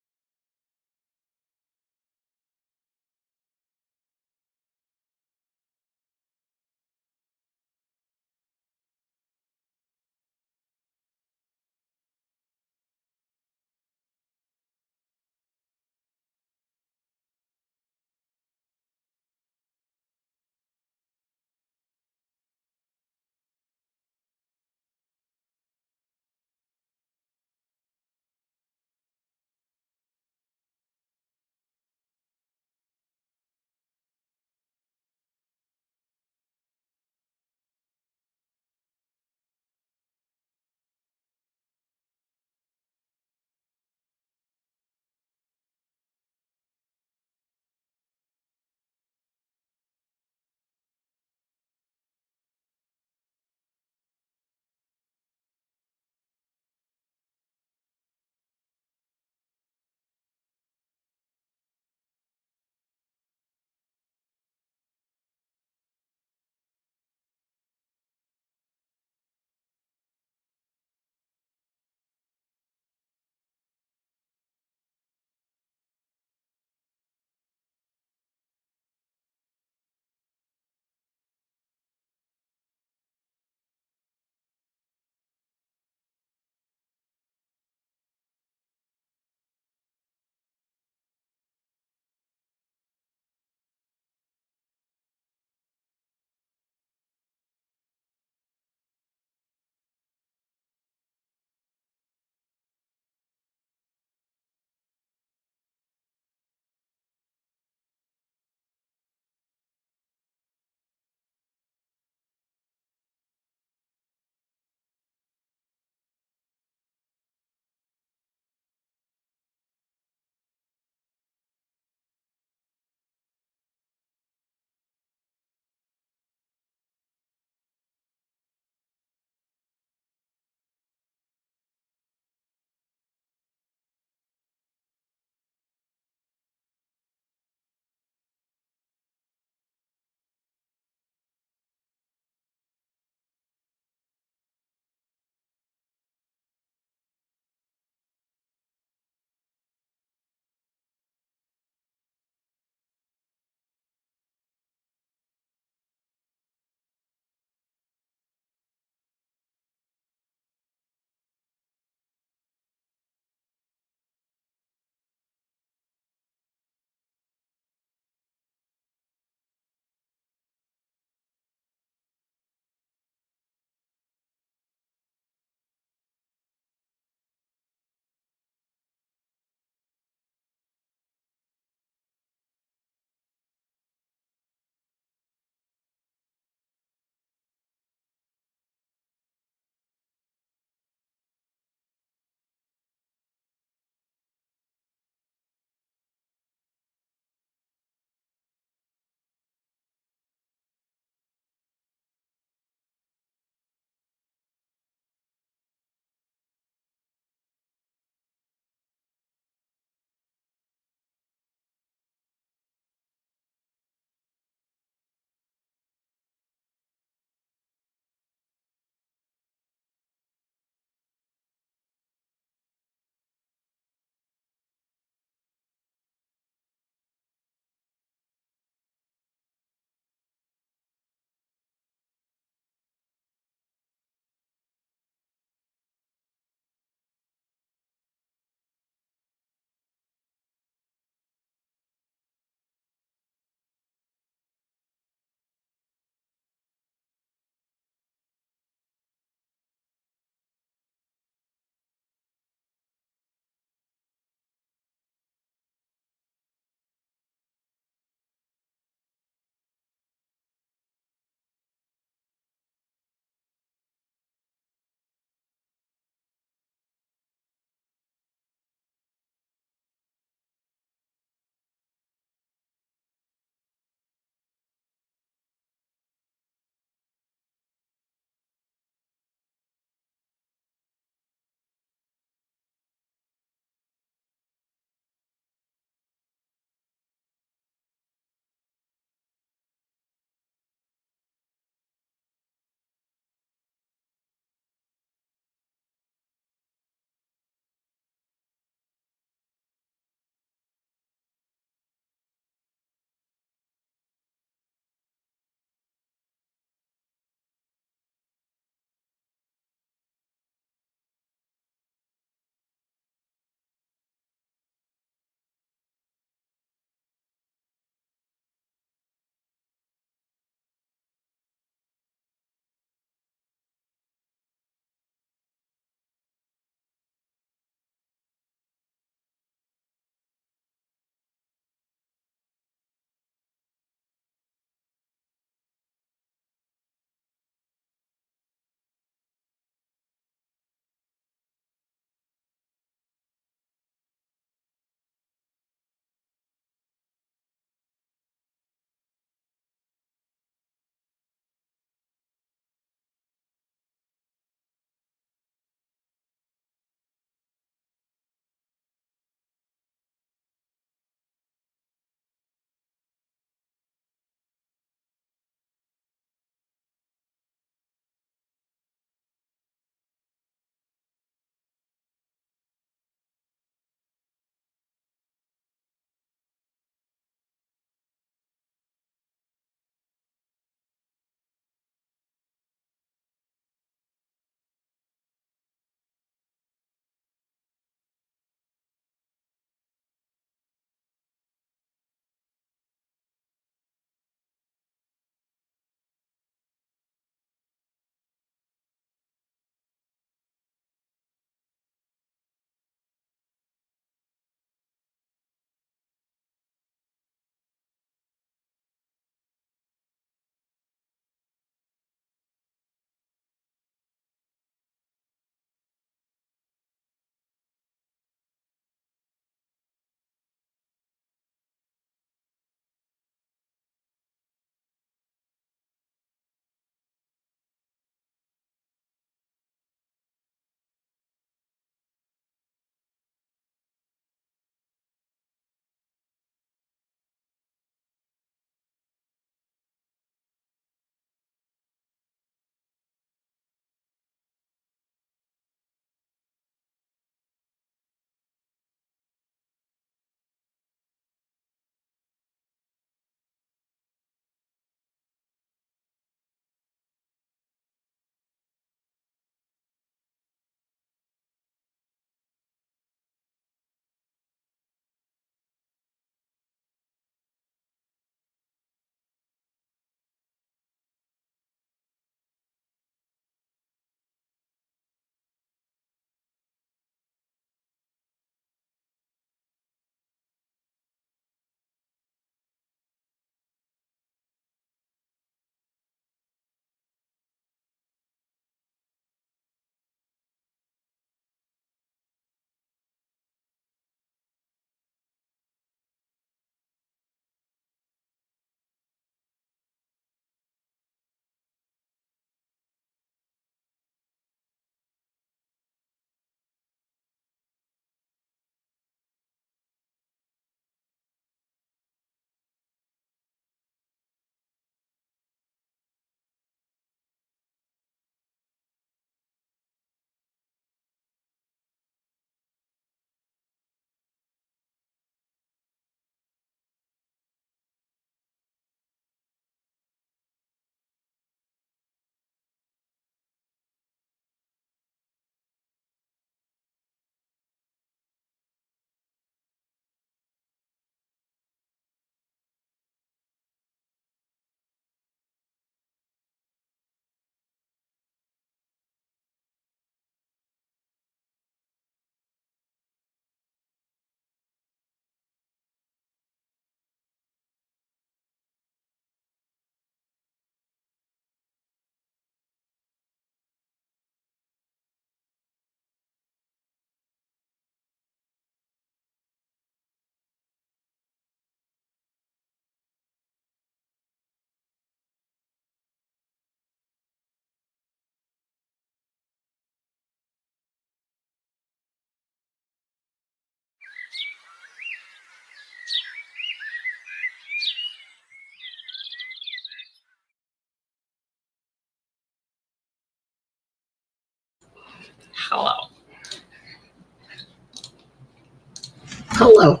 Hello.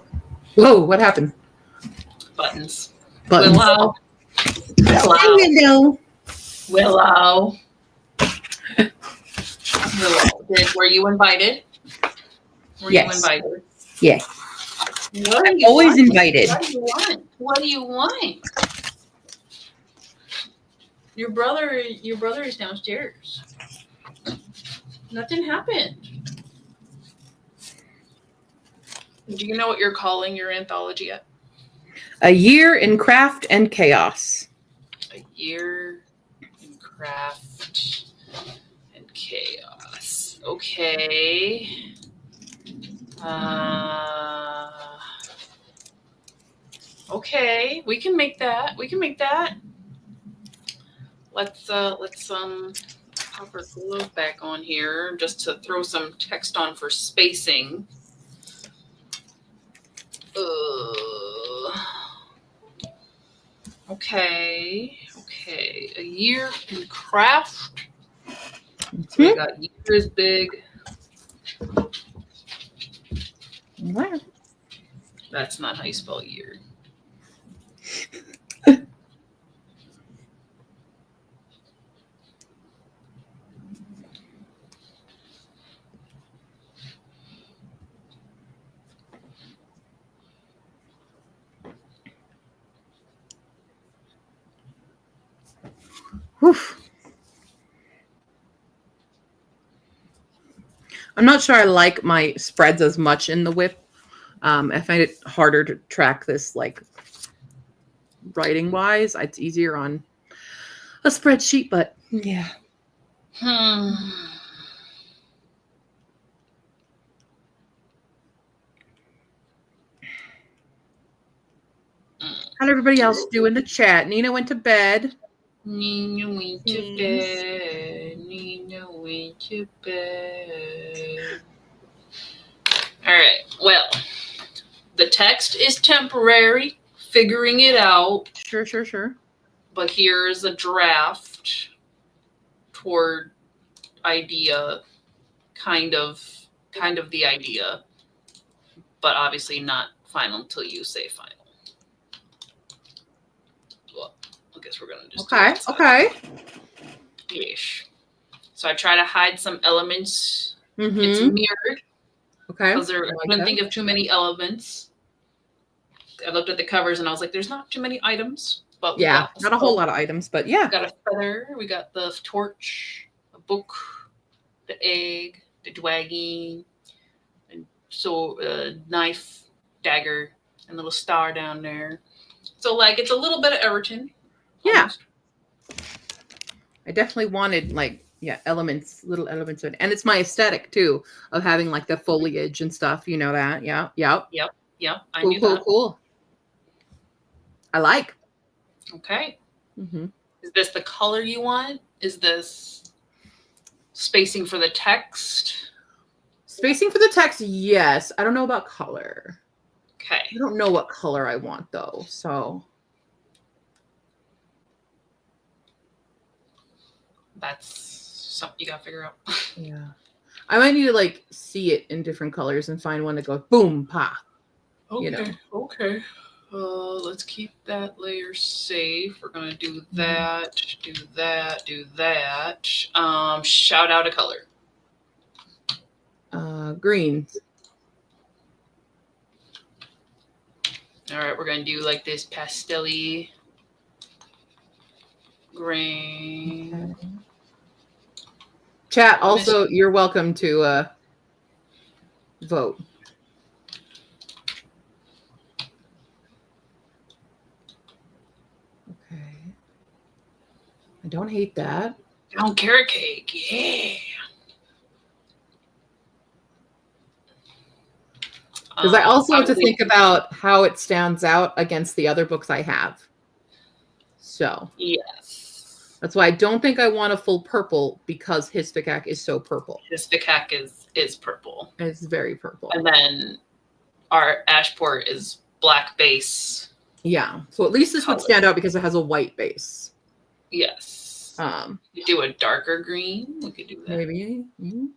Whoa, what happened? Buttons. Buttons. Willow. Hi, window. Willow. Were you invited? Were you Yes. invited? Yeah. What I'm always invited. What do you want? What do you want? Your brother is downstairs. Nothing happened. Do you know what you're calling your anthology at? A Year in Craft and Chaos. A Year in Craft and Chaos. Okay. Okay, we can make that. Let's pop our glove back on here just to throw some text on for spacing. Okay. A Year in Craft. So we got year is big. Wow. That's not how you spell year. Whew. I'm not sure I like my spreads as much in the whip. I find it harder to track this, like, writing wise. It's easier on a spreadsheet, but yeah. How'd everybody else do in the chat? Nina went to bed. Nina went to bed. All right. Well, the text is temporary. Figuring it out. Sure. But here's a draft toward idea, kind of the idea, but obviously not final until you say final. Well, I guess we're gonna just okay. Ish. So I try to hide some elements. Mm-hmm. It's mirrored. Okay. Because I couldn't think of too many elements. I looked at the covers and I was like, "There's not too many items." But yeah, not a whole lot of items, but yeah. We got a feather. We got the torch, a book, the egg, the dragon, and so knife, dagger, and little star down there. So like it's a little bit of Everton. Yeah. I definitely wanted elements, little elements of it. And it's my aesthetic too, of having like the foliage and stuff, you know that. Yeah. Yep. I knew that. Cool. I like. Okay. Mm-hmm. Is this the color you want? Is this spacing for the text? Spacing for the text, yes. I don't know about color. Okay. I don't know what color I want though, so. That's something you gotta figure out. Yeah. I might need to like see it in different colors and find one that goes boom, pa. Okay. You know. Okay. Let's keep that layer safe. We're gonna do that, do that. Shout out a color. Greens. All right, we're gonna do like this pastel-y green. Okay. Chat, also, you're welcome to vote. Okay. I don't hate that. Brown carrot cake, yeah. Because I also have to think about how it stands out against the other books I have. So. Yes. That's why I don't think I want a full purple, because Hisvikac is so purple. Hisvikac is purple. It's very purple. And then our Ashport is black base. Yeah. So at least this would stand out because it has a white base. Yes. You do a darker green. We could do that. Maybe.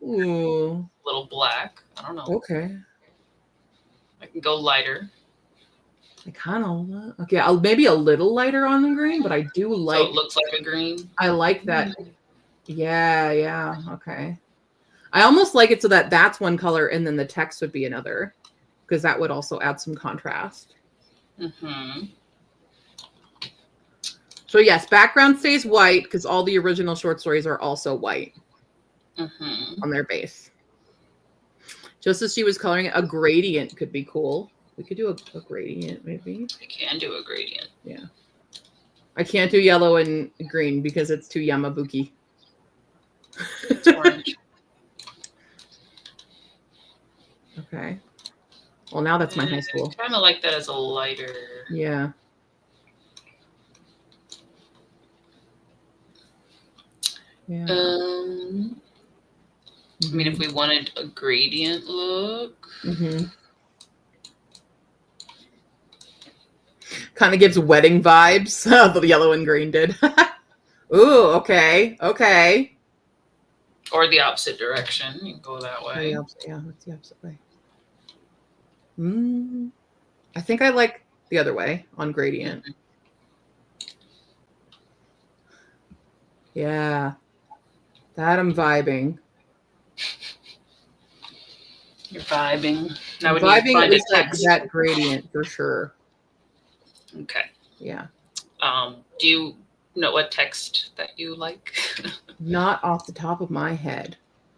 Ooh. A little black. I don't know. Okay. I can go lighter. I kind of okay. I'll maybe a little lighter on the green, but I do like. So it looks like a green. I like that. Yeah, yeah. Okay. I almost like it so that that's one color and then the text would be another, because that would also add some contrast. Mm-hmm. So yes, background stays white because all the original short stories are also white Mm-hmm. on their base. Just as she was coloring it, a gradient could be cool. We could do a gradient maybe. I can do a gradient. Yeah. I can't do yellow and green because it's too Yamabuki. It's orange. Okay. Well, now that's my high school. I kind of like that as a lighter. Yeah. Yeah. I mean, if we wanted a gradient look. Mm-hmm. Kind of gives wedding vibes. The yellow and green did. Ooh, okay. Okay. Or the opposite direction. You can go that way. Yeah, that's the opposite way. I think I like the other way on gradient. Yeah. That I'm vibing. You're vibing. Now we need to Vibing find a is text. that gradient for sure. Okay. Yeah. Do you know what text that you like? Not off the top of my head.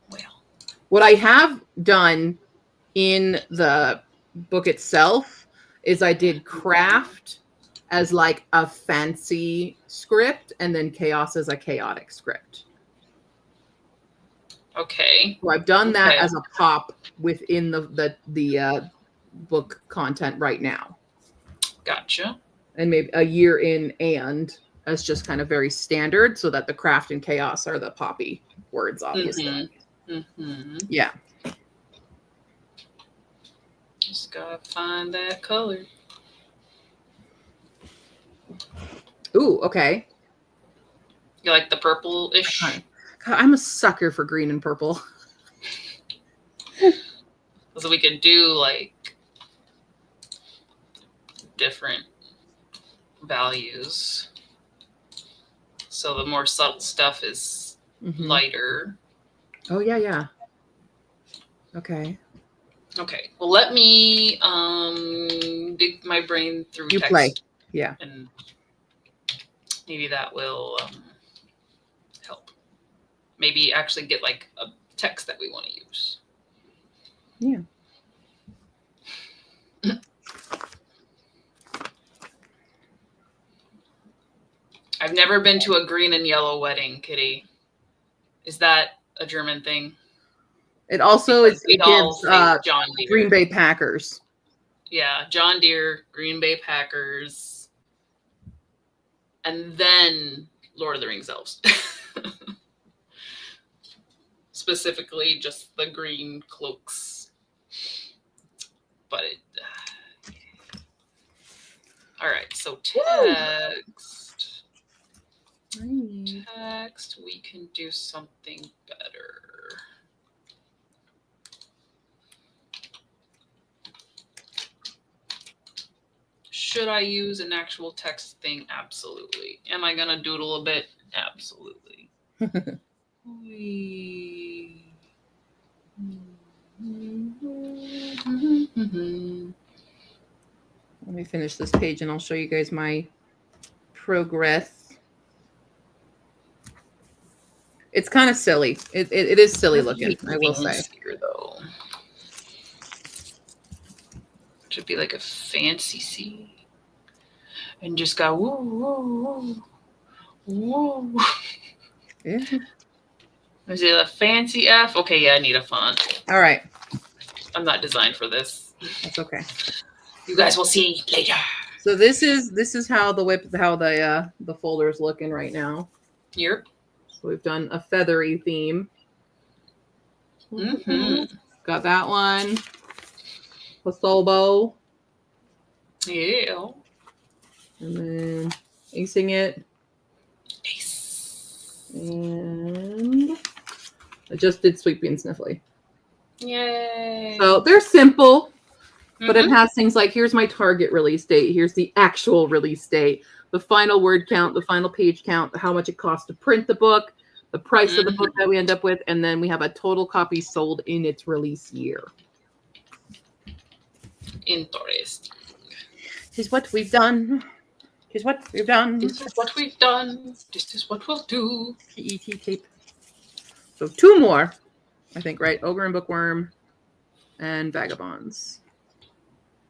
Well, what I have done in the book itself is I did craft as like a fancy script and then chaos as a chaotic script. okay. So I've done that as a pop within the book content right now. Gotcha. And maybe a year in and as just kind of very standard so that the craft and chaos are the poppy words, obviously. Mm-hmm. Yeah. Just gotta find that color. Ooh, okay. You like the purple-ish? God, I'm a sucker for green and purple. So we could do like different values. So the more subtle stuff is lighter. Oh, yeah, yeah. Okay. Okay. Well, let me dig my brain through You text. play. Yeah. And maybe that will help. Maybe actually get like a text that we want to use. Yeah. I've never been to a green and yellow wedding, Kitty. Is that a German thing? It also gives John Deere. Green Bay Packers. Yeah, John Deere, Green Bay Packers, and then Lord of the Rings elves. Specifically, just the green cloaks. But it. All right, so text. Text. We can do something better. Should I use an actual text thing? Absolutely. Am I gonna doodle a bit? Absolutely. Let me finish this page and I'll show you guys my progress. It's kind of silly. It is silly looking, I will say. Here, though. Should be like a fancy C. And just go woo, woo, woo. Yeah. Is it a fancy F? Okay, yeah, I need a font. All right. I'm not designed for this. That's okay. You guys will see later. So this is how the folder is looking right now. Yep. So we've done a feathery theme. Mm-hmm. Got that one. Pasobo. Yeah. And then acing it. Nice. And I just did Sweet Bean Sniffly. Yay. So they're simple. But it has things like, here's my target release date. Here's the actual release date. The final word count, the final page count, how much it costs to print the book, the price of the book that we end up with, and then we have a total copy sold in its release year. Interesting. This is what we've done. This is what we've done. This is what we've done. This is what we'll do. PET tape. So 2 more, I think, right? Ogre and Bookworm and Vagabonds.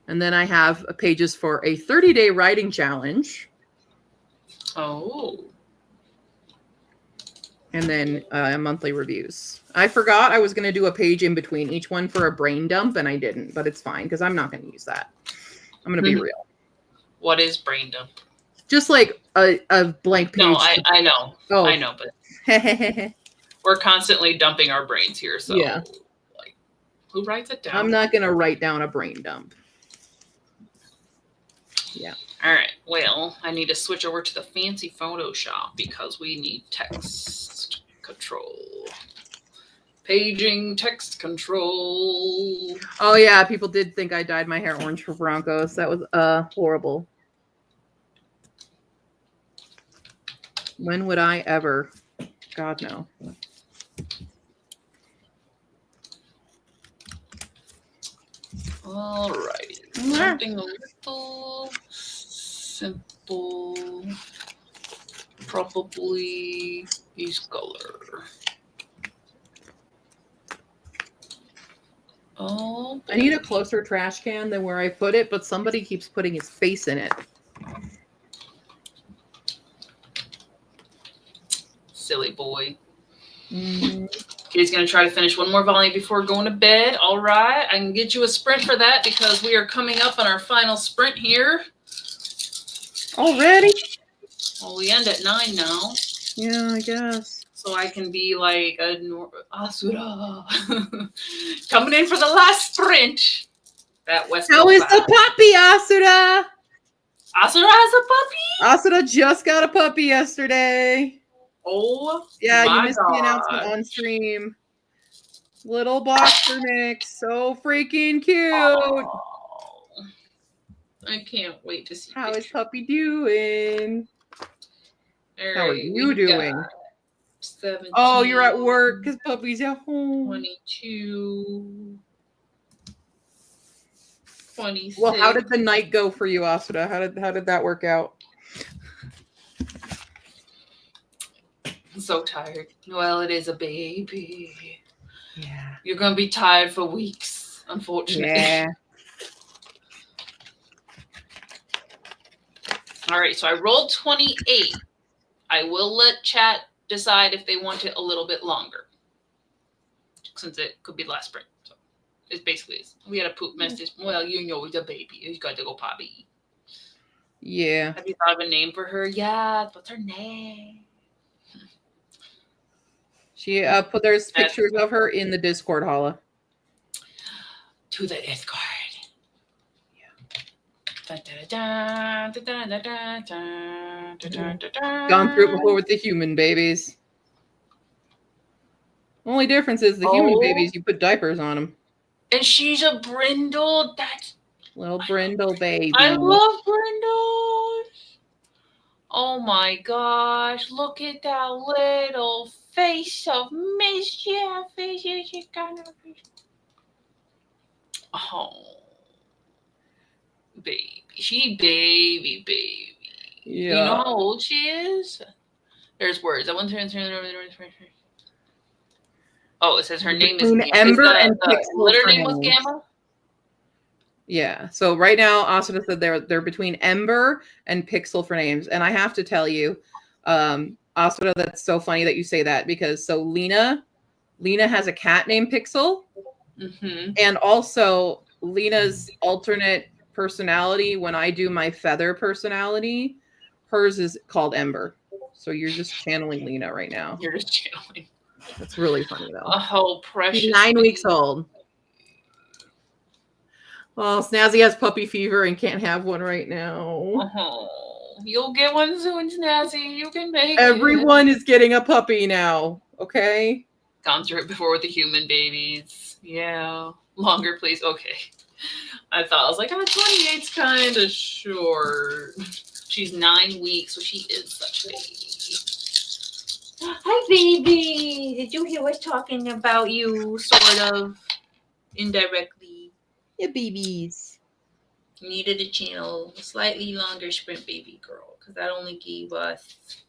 And then I have pages for a 30-day writing challenge. Oh. And then monthly reviews. I forgot I was going to do a page in between each one for a brain dump, and I didn't, but it's fine because I'm not going to use that. I'm going to be real. What is brain dump? Just like a blank page. No, I know. Oh. I know, but we're constantly dumping our brains here. So, yeah. Like, who writes it down? I'm not going to write down a brain dump. Yeah. All right. Well, I need to switch over to the fancy Photoshop because we need text control. Paging text control. Oh, yeah. People did think I dyed my hair orange for Broncos. That was horrible. When would I ever? God, no. All righty. Something a little simple. Probably use color. Oh, I need a closer trash can than where I put it, but somebody keeps putting his face in it. silly boy. Mm-hmm. He's going to try to finish one more volume before going to bed. All right. I can get you a sprint for that because we are coming up on our final sprint here. Already? Well, we end at 9 now. Yeah, I guess. So I can be like a Asura. Coming in for the last sprint. That West How Coast is the puppy, Asura? Asura has a puppy? Asura just got a puppy yesterday. Oh, yeah, my you missed gosh. the announcement on stream. Little boxer mix, so freaking cute. Oh, I can't wait to see. How is puppy doing? All How are right, you we doing? got 17, Oh, you're at work because puppy's at home. 22, 26. Well, how did the night go for you, Asura? How did that work out? I'm so tired. Well, it is a baby. Yeah. You're gonna be tired for weeks, unfortunately. Yeah. All right, so I rolled 28. I will let chat decide if they want it a little bit longer, since it could be the last sprint. So it basically is. We had a poop message. Well, you know, it's a baby. You got to go potty. Yeah. Have you thought of a name for her? Yeah. What's her name? She there's pictures of her in the Discord, Hala. To the Discord. Gone through it before with the human babies. Only difference is the human babies, you put diapers on them. And she's a brindle. That's little brindle baby. I love brindles. Oh my gosh! Look at that little face of mischief. Oh, baby, baby. Yeah. You know how old she is? There's words. I want to Oh, it says her name is Ember and Pixel. Literal name was Gamma. Yeah. So right now, Asuna said they're between Ember and Pixel for names, and I have to tell you, Asuna, that's so funny that you say that because so Lena has a cat named Pixel, and also Lena's alternate personality when I do my feather personality, hers is called Ember. So you're just channeling Lena right now. You're just channeling. That's really funny though. Oh, precious. She's 9 weeks old. Well, Snazzy has puppy fever and can't have one right now. Oh, you'll get one soon, Snazzy. You can make Everyone is getting a puppy now. Okay. Gone through it before with the human babies. Yeah. Longer, please. Okay. I thought, I was like, 28's kind of short. She's 9 weeks, so she is such a baby. Hi, baby. Did you hear us talking about you, sort of, indirectly? Yeah, babies. Needed a channel, slightly longer sprint, baby girl, because that only gave us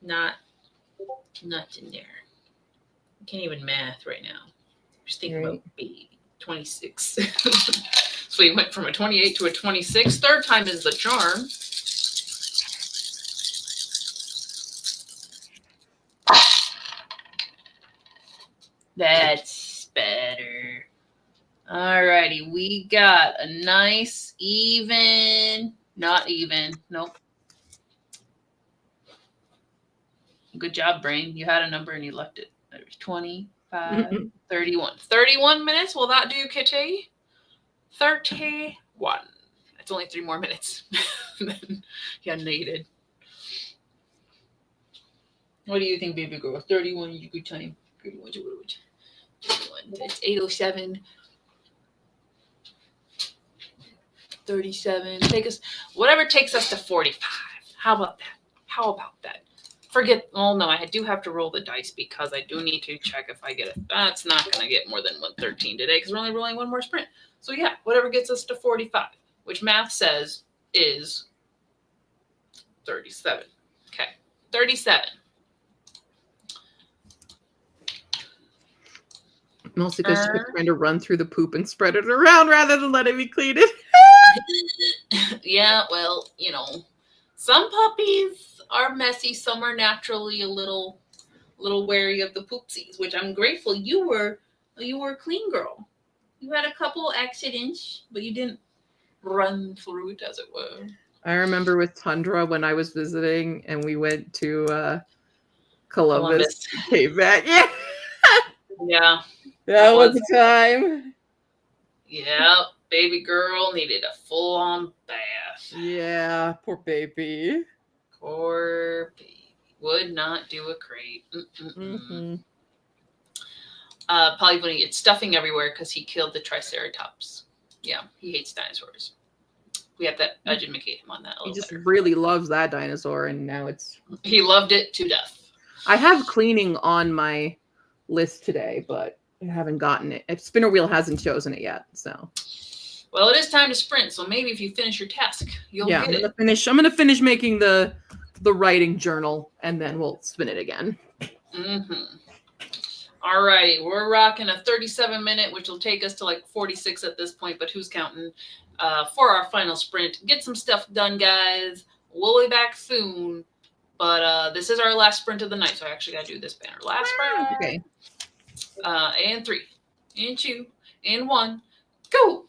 not nothing there. I can't even math right now. Just thinking about baby 26. So we went from a 28 to a 26. Third time is the charm. That's better. Alrighty, we got a nice even, not even, nope. Good job, brain. You had a number and you left it. There's 25, 31. 31 minutes. Will that do, Kitty? 31. It's only 3 more minutes. Yeah, needed. What do you think, baby girl? 31 is a good time. 31. It's 8:07. 37. Take us, whatever takes us to 45. How about that? How about that? Forget, oh no, I do have to roll the dice because I do need to check if I get it. That's not going to get more than 113 today because we're only rolling one more sprint. So yeah, whatever gets us to 45, which math says is 37. Okay, 37. Mostly because she's trying to run through the poop and spread it around rather than let it be cleaned. Yeah, well, you know, some puppies are messy. Some are naturally a little wary of the poopsies, which I'm grateful you were a clean girl. You had a couple accidents, but you didn't run through it, as it were. I remember with Tundra when I was visiting and we went to Columbus. Came back. Yeah. Yeah. That was the time. Yeah. Baby girl needed a full-on bath. Yeah. Poor baby. Poor baby. Would not do a crate. Mm-hmm. Probably when he gets stuffing everywhere because he killed the Triceratops. Yeah, he hates dinosaurs. We have to educate him on that a little He just better. really loves that dinosaur, and now it's... He loved it to death. I have cleaning on my list today, but I haven't gotten it. Spinner Wheel hasn't chosen it yet, so... Well, it is time to sprint, so maybe if you finish your task, you'll get it. I'm gonna finish making the writing journal, and then we'll spin it again. Mm-hmm. All righty, we're rocking a 37-minute, which will take us to like 46 at this point, but who's counting? For our final sprint. Get some stuff done, guys. We'll be back soon, but this is our last sprint of the night, so I actually got to do this banner. Last sprint. Okay. And 3, and 2, and 1, go!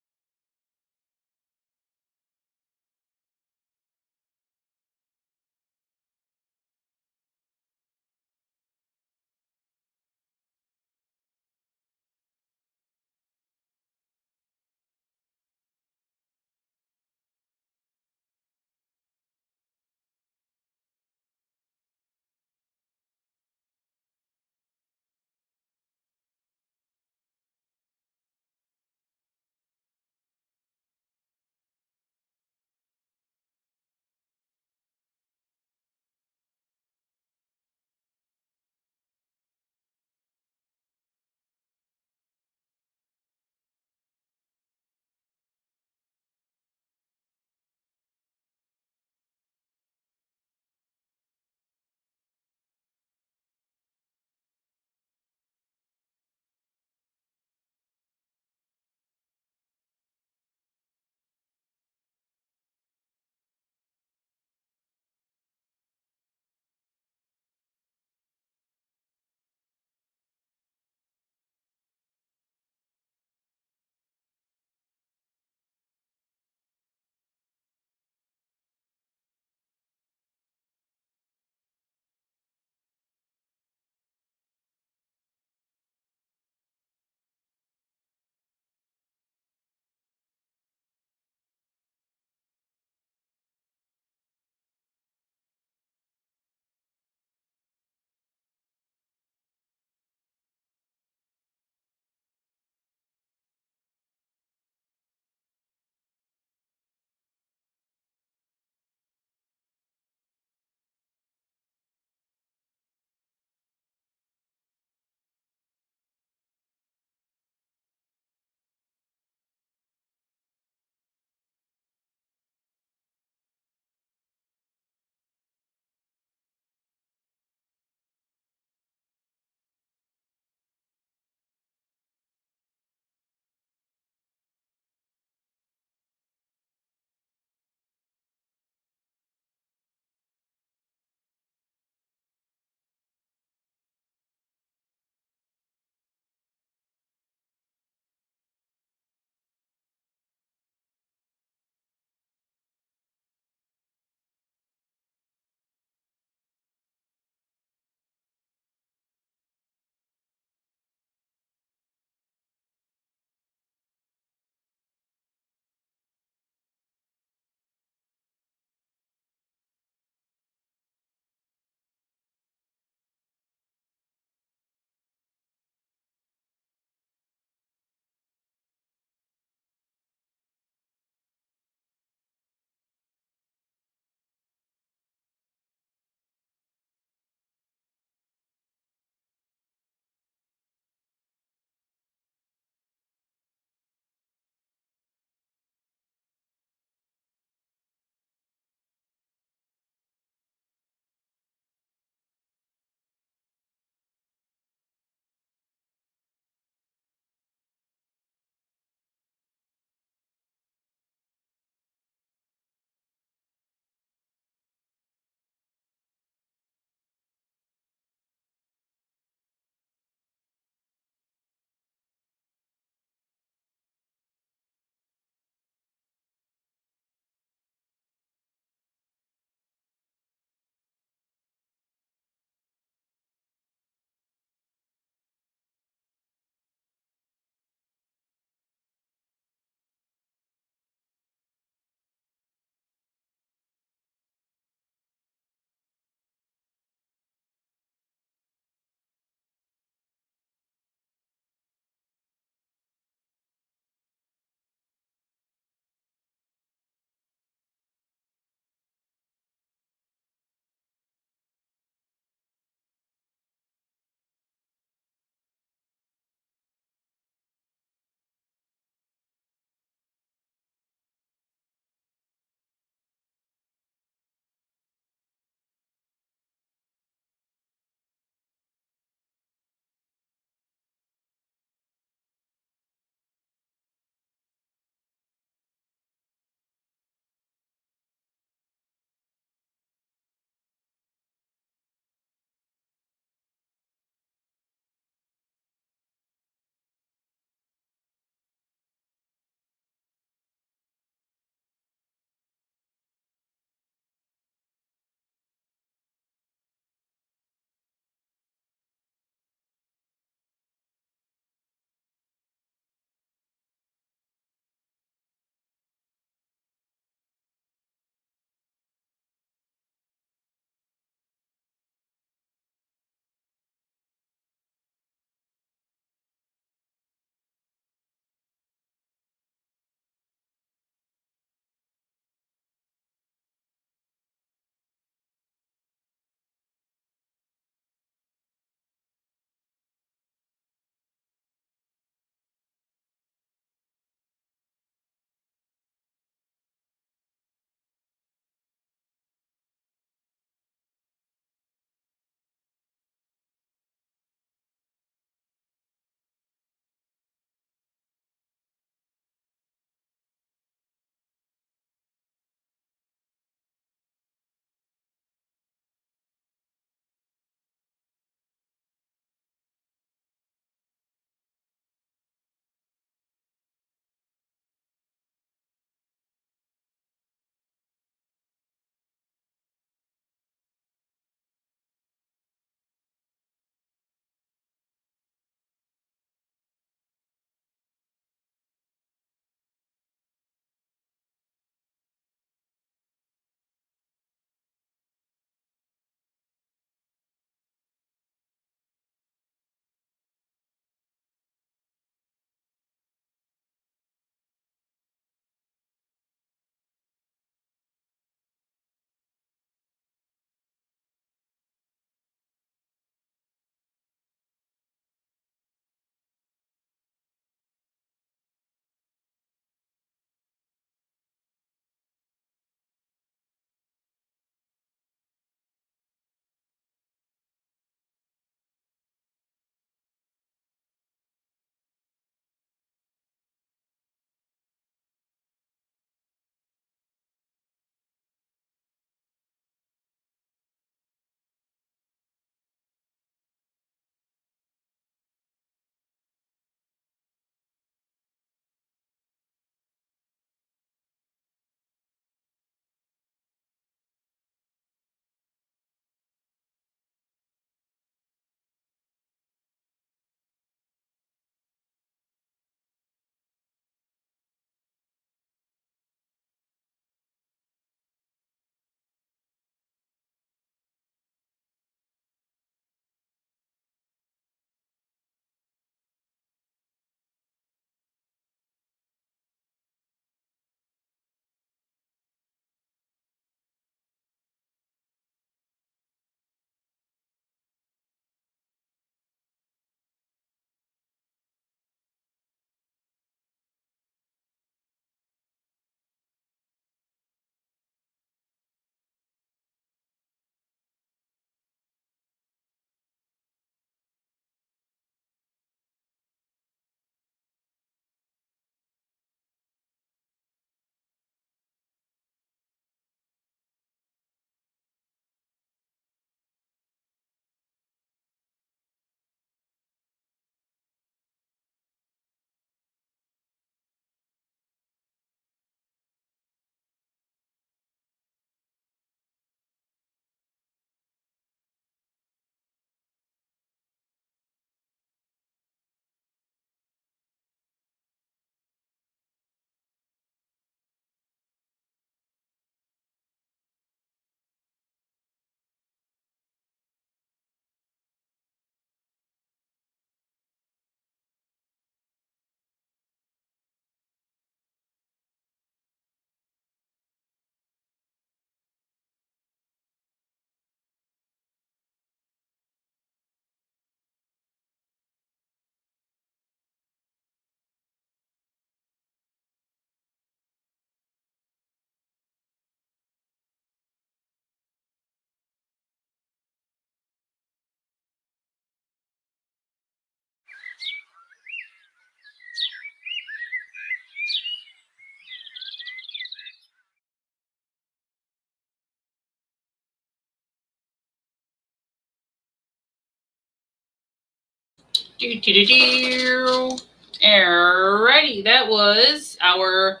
Alrighty, that was our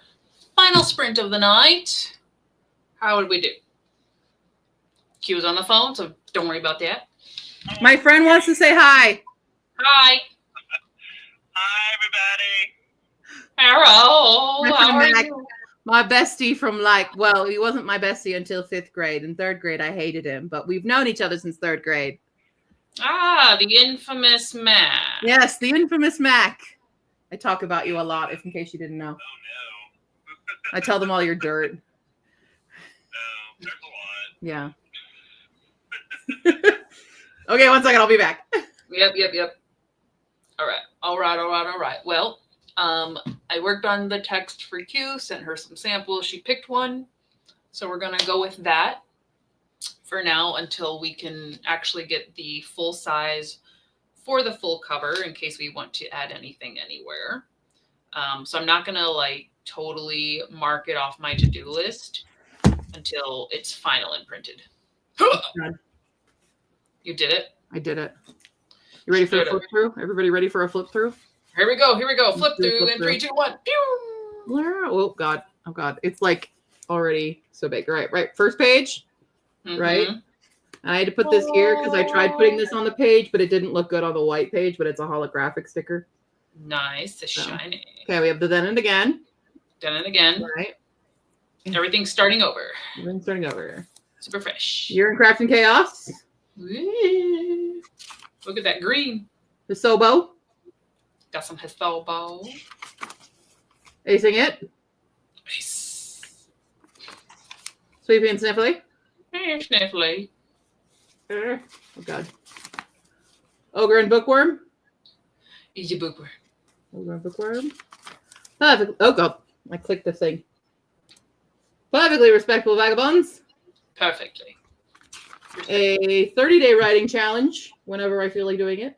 final sprint of the night. How did we do? Q's on the phone, so don't worry about that. My friend wants to say hi. Hi. Hi, everybody. Hello. My How are friend Mac. you? My bestie from he wasn't my bestie until 5th grade. In 3rd grade, I hated him, but we've known each other since 3rd grade. Ah, the infamous Mac. Yes, the infamous Mac. I talk about you a lot, in case you didn't know. Oh, I tell them all your dirt. no. There's a lot. Yeah. Okay, 1 second. I'll be back. Yep. All right. Well, I worked on the text for Q, sent her some samples. She picked one. So we're going to go with that for now until we can actually get the full size for the full cover in case we want to add anything anywhere. So I'm not going to totally mark it off my to-do list until it's final and printed. You did it? I did it. You ready for a flip through? Everybody ready for a flip through? Here we go. Flip do a through flip in through. 3, 2, 1. Pew! Oh God. It's already so big. Right. First page. Mhm. Right. I had to put this here because I tried putting this on the page, but it didn't look good on the white page, but it's a holographic sticker. Nice. It's So. shiny. Okay, we have the then and again. Done it again. Right. Everything's starting over. Everything's starting over. Super fresh. You're in Crafting Chaos. Woo. Look at that green. The Sobo. Got some Hisobo. Acing it. Nice. Sweepy and Sniffly. Hey, Sniffly. Oh God. Ogre and Bookworm. Easy bookworm. Ogre and Bookworm. Oh God. I clicked the thing. Perfectly Respectable Vagabonds. Perfectly. A 30-day writing challenge whenever I feel like doing it.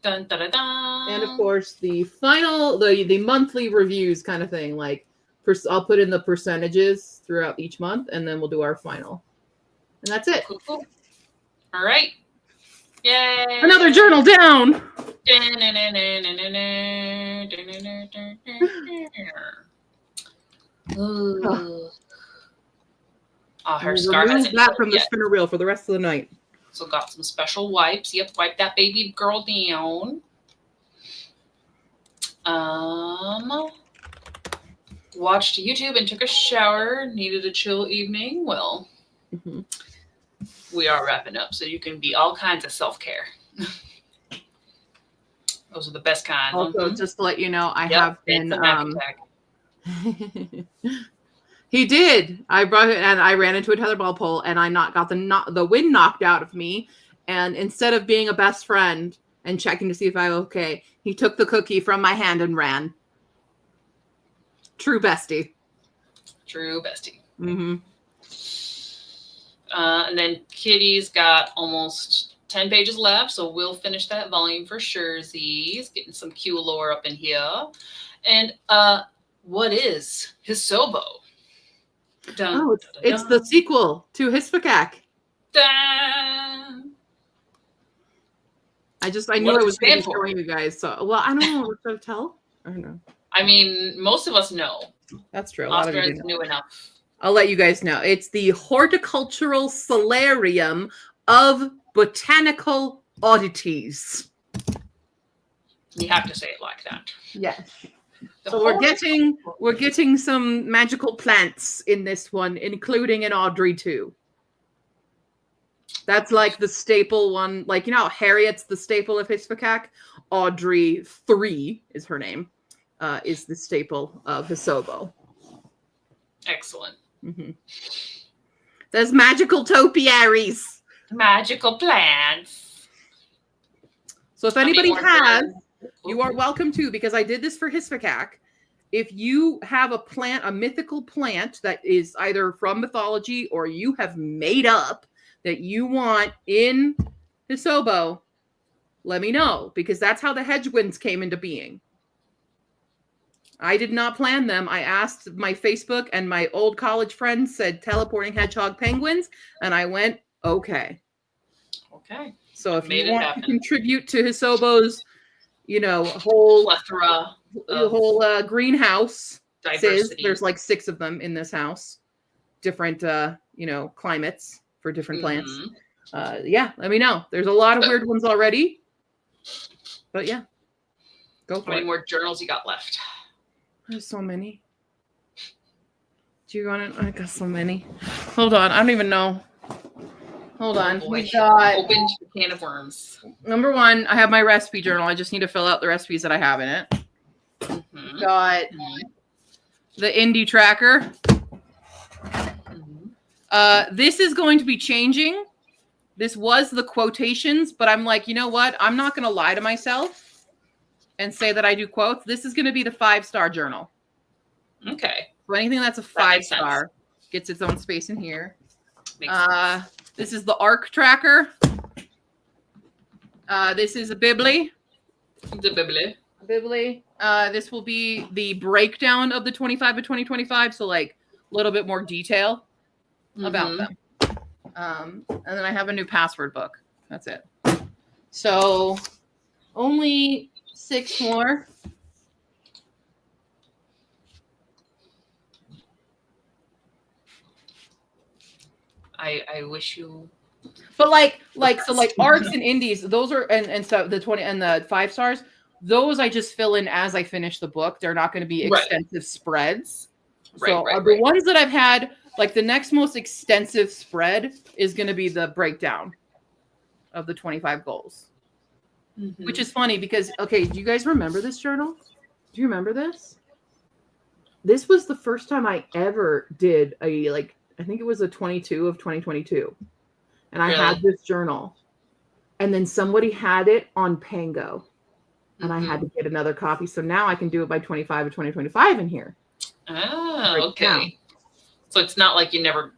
Dun, dun, dun, dun. And of course, the final, the monthly reviews kind of thing. I'll put in the percentages throughout each month, and then we'll do our final. And that's it. Cool. All right. Yay. Another journal down. Ooh. Her We'll scarf remove hasn't that healed from the yet. spinner wheel for the rest of the night. So got some special wipes. Yep, wipe that baby girl down. Watched YouTube and took a shower. Needed a chill evening. Well, we are wrapping up, so you can be all kinds of self-care. Those are the best kinds. Also, just to let you know, I have been. He did. I brought it, and I ran into a tetherball pole, and I got the wind knocked out of me. And instead of being a best friend and checking to see if I'm okay, he took the cookie from my hand and ran. True bestie. True bestie. Mm-hmm. And then Kitty's got almost 10 pages left, so we'll finish that volume for sure. Getting some Q lore up in here. And what is Hisobo? Oh, it's the sequel to Hisfakak. Dun. I knew What I does was it going to stand be for? showing you guys. So, well, I don't know what to tell. I don't know. I mean, most of us know. That's true. A lot of you Austrians do knew enough. I'll let you guys know. It's the Horticultural Solarium of Botanical Oddities. You have to say it like that. Yes. So we're getting some magical plants in this one, including an Audrey too. That's like the staple one. Like, you know how Harriet's the staple of Hisfakak? Audrey 3 is her name. Is the staple of Hisobo. Excellent. Mm-hmm. There's magical topiaries. Magical plants. So if anybody has, you are welcome to, because I did this for Hisfakak. If you have a mythical plant that is either from mythology or you have made up that you want in Hisobo, let me know, because that's how the Hedgewinds came into being. I did not plan them. I asked my Facebook, and my old college friends said teleporting hedgehog penguins, and I went, okay. Okay. So if you want to contribute to Hisobo's whole Plethora the of whole greenhouse. diversity. There's like 6 of them in this house, different climates for different plants. Mhm. Yeah, let me know. There's a lot of weird ones already, but yeah, go How for many it. more journals you got left? There's so many. Do you want to? I got so many. Hold on, I don't even know. Hold Oh on. boy. We got Opened a can of worms. number 1. I have my recipe journal. I just need to fill out the recipes that I have in it. Mhm. Got Mhm. the indie tracker. Mhm. This is going to be changing. This was the quotations, but I'm like, you know what? I'm not going to lie to myself and say that I do quotes. This is going to be the 5-star journal. Okay. So anything that's a That makes 5-star gets its own space in here. Makes sense. This is the ARC tracker. This is a Bibli. The Bible. Bibli. This will be the breakdown of the 25 of 2025. So like a little bit more detail about them. And then I have a new password book. That's it. So only 6 more. I wish you. But like arcs and indies, those are and stuff, the 20 and the 5 stars, those I just fill in as I finish the book. They're not going to be Right. extensive spreads. Right, So right, the right. ones that I've had, like the next most extensive spread is going to be the breakdown of the 25 goals. Mhm. Which is funny because, okay, do you guys remember this journal? Do you remember this? This was the first time I ever did I think it was a 22 of 2022. And I had Really? this journal. And then somebody had it on Pango. And I had to get another copy. So now I can do it by 25 of 2025 in here. Ah, Right okay. now. So it's not like you never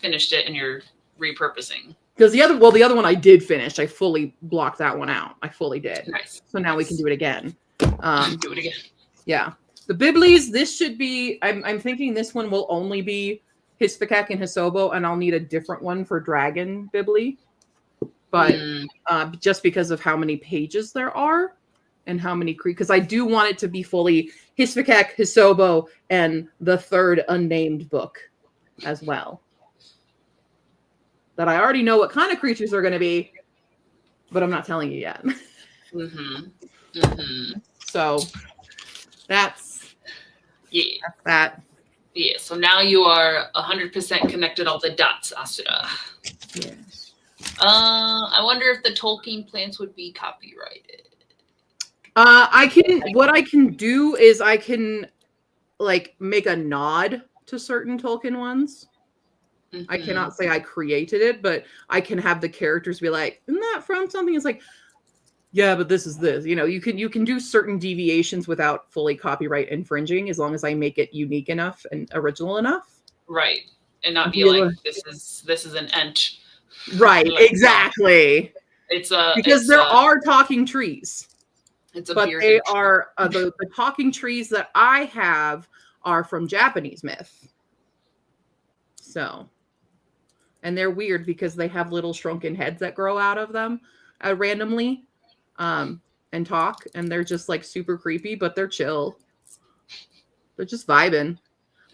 finished it and you're repurposing. Because the other one I did finish. I fully blocked that one out. I fully did. Nice. So now we can do it again. Do it again. Yeah. The Biblies, this should be, I'm thinking this one will only be Hisfakak and Hisobo, and I'll need a different one for Dragon Bibli. But just because of how many pages there are and how many, because I do want it to be fully Hisfakak, Hisobo, and the 3rd unnamed book as well. That I already know what kind of creatures they're going to be, but I'm not telling you yet. So that's that. Yeah, so now you are 100% connected all the dots, Asura. Yes. I wonder if the Tolkien plants would be copyrighted. What I can do is I can like make a nod to certain Tolkien ones. I cannot say I created it, but I can have the characters be like, isn't that from something? It's like, yeah, but this is this. You can do certain deviations without fully copyright infringing as long as I make it unique enough and original enough. Right. And not be like, this is an ent. Right, Like, exactly. Because there are talking trees. But they are the talking trees that I have are from Japanese myth. So, and they're weird because they have little shrunken heads that grow out of them randomly and talk, and they're just like super creepy, but they're chill. They're just vibing.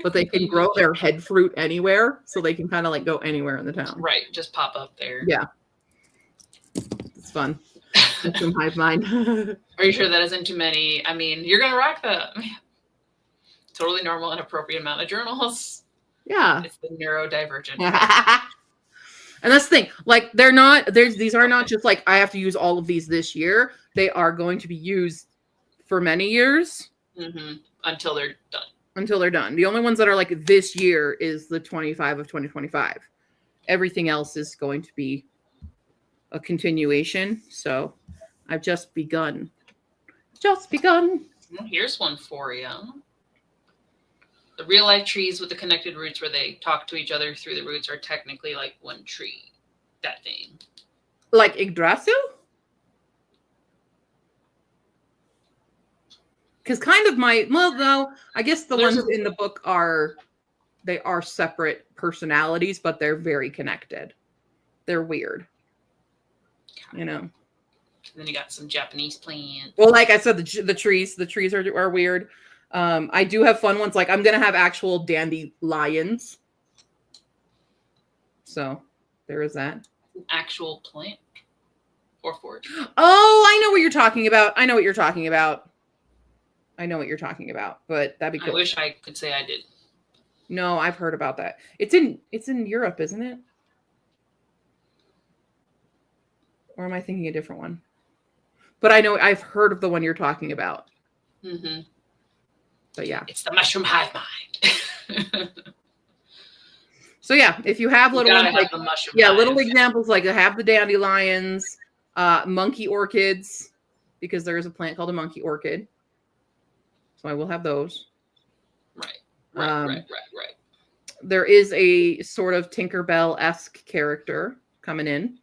But they can grow their head fruit anywhere, so they can kind of like go anywhere in the town. Right, just pop up there. Yeah. It's fun. It's some hive mind. Are you sure that isn't too many? I mean, you're going to rock the totally normal and appropriate amount of journals. Yeah. It's the neurodivergent. And that's the thing. Like, these are not just like, I have to use all of these this year. They are going to be used for many years. Until they're done. Until they're done. The only ones that are like this year is the 25 of 2025. Everything else is going to be a continuation. So I've just begun. Well, here's one for you. The real life trees with the connected roots where they talk to each other through the roots are technically like one tree. That thing. Like Yggdrasil? Because kind of no, I guess the ones in the book are separate personalities, but they're very connected. They're weird. And then you got some Japanese plants. Well, like I said, the trees are weird. I do have fun ones. Like I'm gonna have actual dandelions. So there is that. Actual plant or forage. Oh, I know what you're talking about. But that'd be I cool. wish I could say I did. No, I've heard about that. It's in Europe, isn't it? Or am I thinking a different one? But I know I've heard of the one you're talking about. Mm-hmm. But yeah. It's the mushroom hive mind. So yeah, if you have little ones like the mushroom little hive. examples like I have the dandelions, monkey orchids, because there is a plant called a monkey orchid. So I will have those. Right. There is a sort of Tinkerbell-esque character coming in.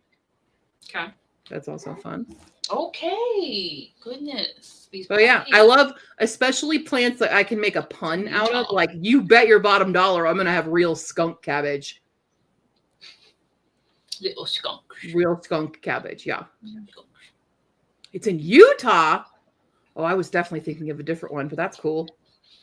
Okay. That's also fun. Okay. Goodness. So yeah, I love especially plants that I can make a pun out of. Like, you bet your bottom dollar I'm going to have real skunk cabbage. Little skunk. Real skunk cabbage, yeah. It's in Utah. Oh, I was definitely thinking of a different one, but that's cool.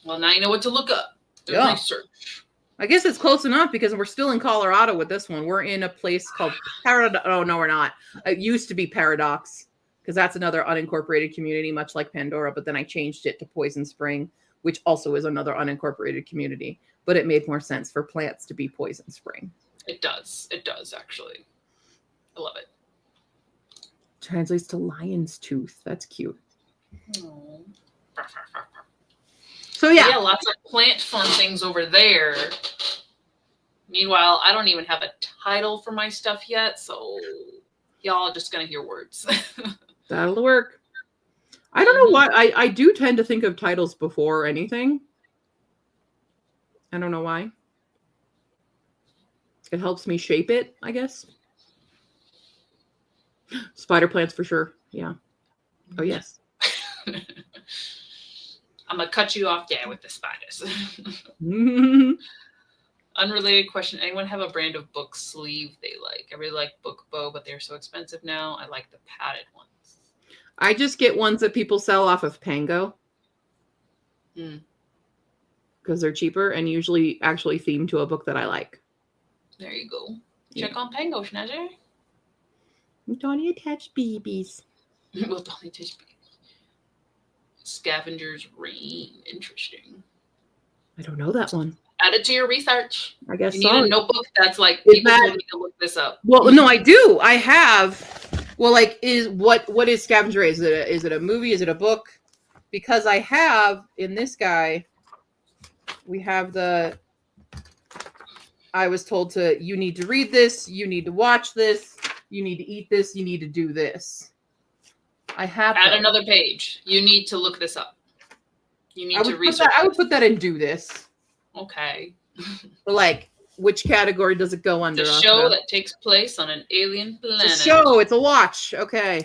Well, now you know what to look up. Do Yeah. research. I guess it's close enough because we're still in Colorado with this one. We're in a place called Paradox. Oh, no, we're not. It used to be Paradox because that's another unincorporated community, much like Pandora. But then I changed it to Poison Spring, which also is another unincorporated community. But it made more sense for plants to be Poison Spring. It does. It does, actually. I love it. Translates to lion's tooth. That's cute. Aww. So yeah, Lots of plant fun things over there. Meanwhile, I don't even have a title for my stuff yet, so y'all are just gonna hear words. that'll work. I don't know why. I do tend to think of titles before anything. I don't know why. It helps me shape it, I guess. Spider plants for sure. Yeah. Oh, yes. I'm gonna cut you off there with the spiders. Unrelated question. Anyone have a brand of book sleeve they like? I really like Book Bow, but they're so expensive now. I like the padded ones. I just get ones that people sell off of Pango. Because they're cheaper and usually actually themed to a book that I like. There you go. Check on Pango, Schnazzer. Don't attach babies. Well, don't touch me. Scavenger's Reign. Interesting. I don't know that one. Add it to your research. I guess You so. need a notebook that's like Is people that- told me to look this up. Well, no, I do. I have. Well, like, what is Scavenger Reign? Is it a movie? Is it a book? Because I have in this guy, we have the. I was told to. You need to read this. You need to watch this. You need to eat this. You need to do this. I have. Add those. another page. You need to look this up. You need I to would, put research. that, I would put that in do this. Okay. But like, which category does it go under? The show that takes place on an alien planet. It's a show. It's a watch. Okay.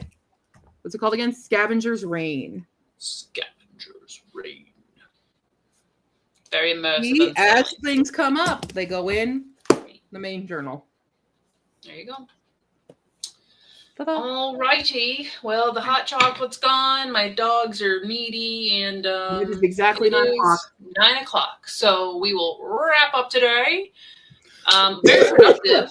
What's it called again? Scavenger's Reign. Scavenger's Reign. Very immersive. and As fun. things come up, they go in the main journal. There you go. Ta-da. All righty. Well, the hot chocolate's gone. My dogs are needy, and It is exactly it 9 is o'clock. 9 o'clock. So we will wrap up today. Very productive.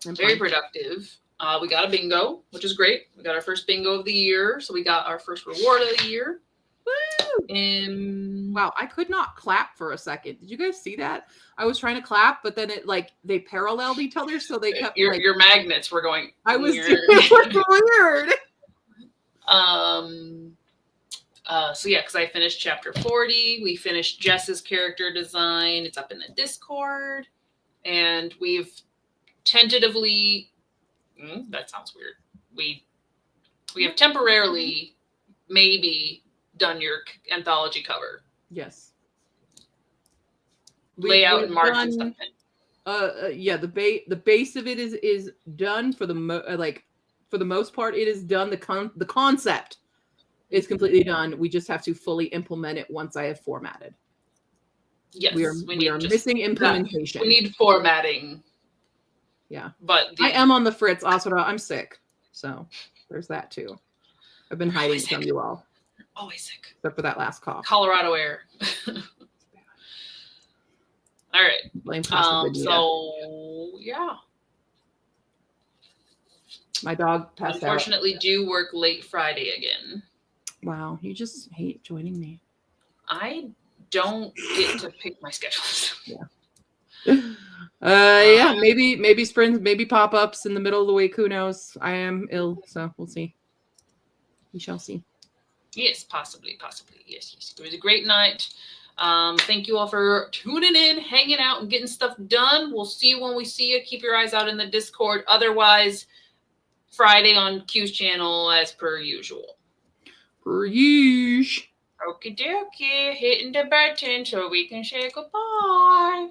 I'm Very fine. productive. We got a bingo, which is great. We got our first bingo of the year, so we got our first reward of the year. Woo! Wow, I could not clap for a second. Did you guys see that? I was trying to clap, but then it like they paralleled each other, so they kept like Your magnets were going. I was weird. it was weird. So yeah, because I finished chapter 40. We finished Jess's character design. It's up in the Discord, and we've tentatively. That sounds weird. We have temporarily maybe done your anthology cover Yes. layout We've and marks and done- stuff. Yeah, the base of it is done for the for the most part. It is done. The concept is completely done. We just have to fully implement it once I have formatted. Yes, we are missing implementation. We need formatting. Yeah. But I am on the fritz, Asura. I'm sick, so There's that too. I've been hiding from you all, Always sick. except for that last cough. Colorado air. All right. Blame Casa Bonita. So yeah. My dog passed out. Unfortunately, do work late Friday again. Wow, you just hate joining me. I don't get to pick my schedules. Yeah, maybe sprints, maybe pop-ups in the middle of the week. Who knows? I am ill, so we'll see. We shall see. Yes, possibly. Yes. It was a great night. Thank you all for tuning in, hanging out, and getting stuff done. We'll see you when we see you. Keep your eyes out in the Discord. Otherwise, Friday on Q's channel as per usual. Yeesh. Okie dokie. Hitting the button so we can say goodbye.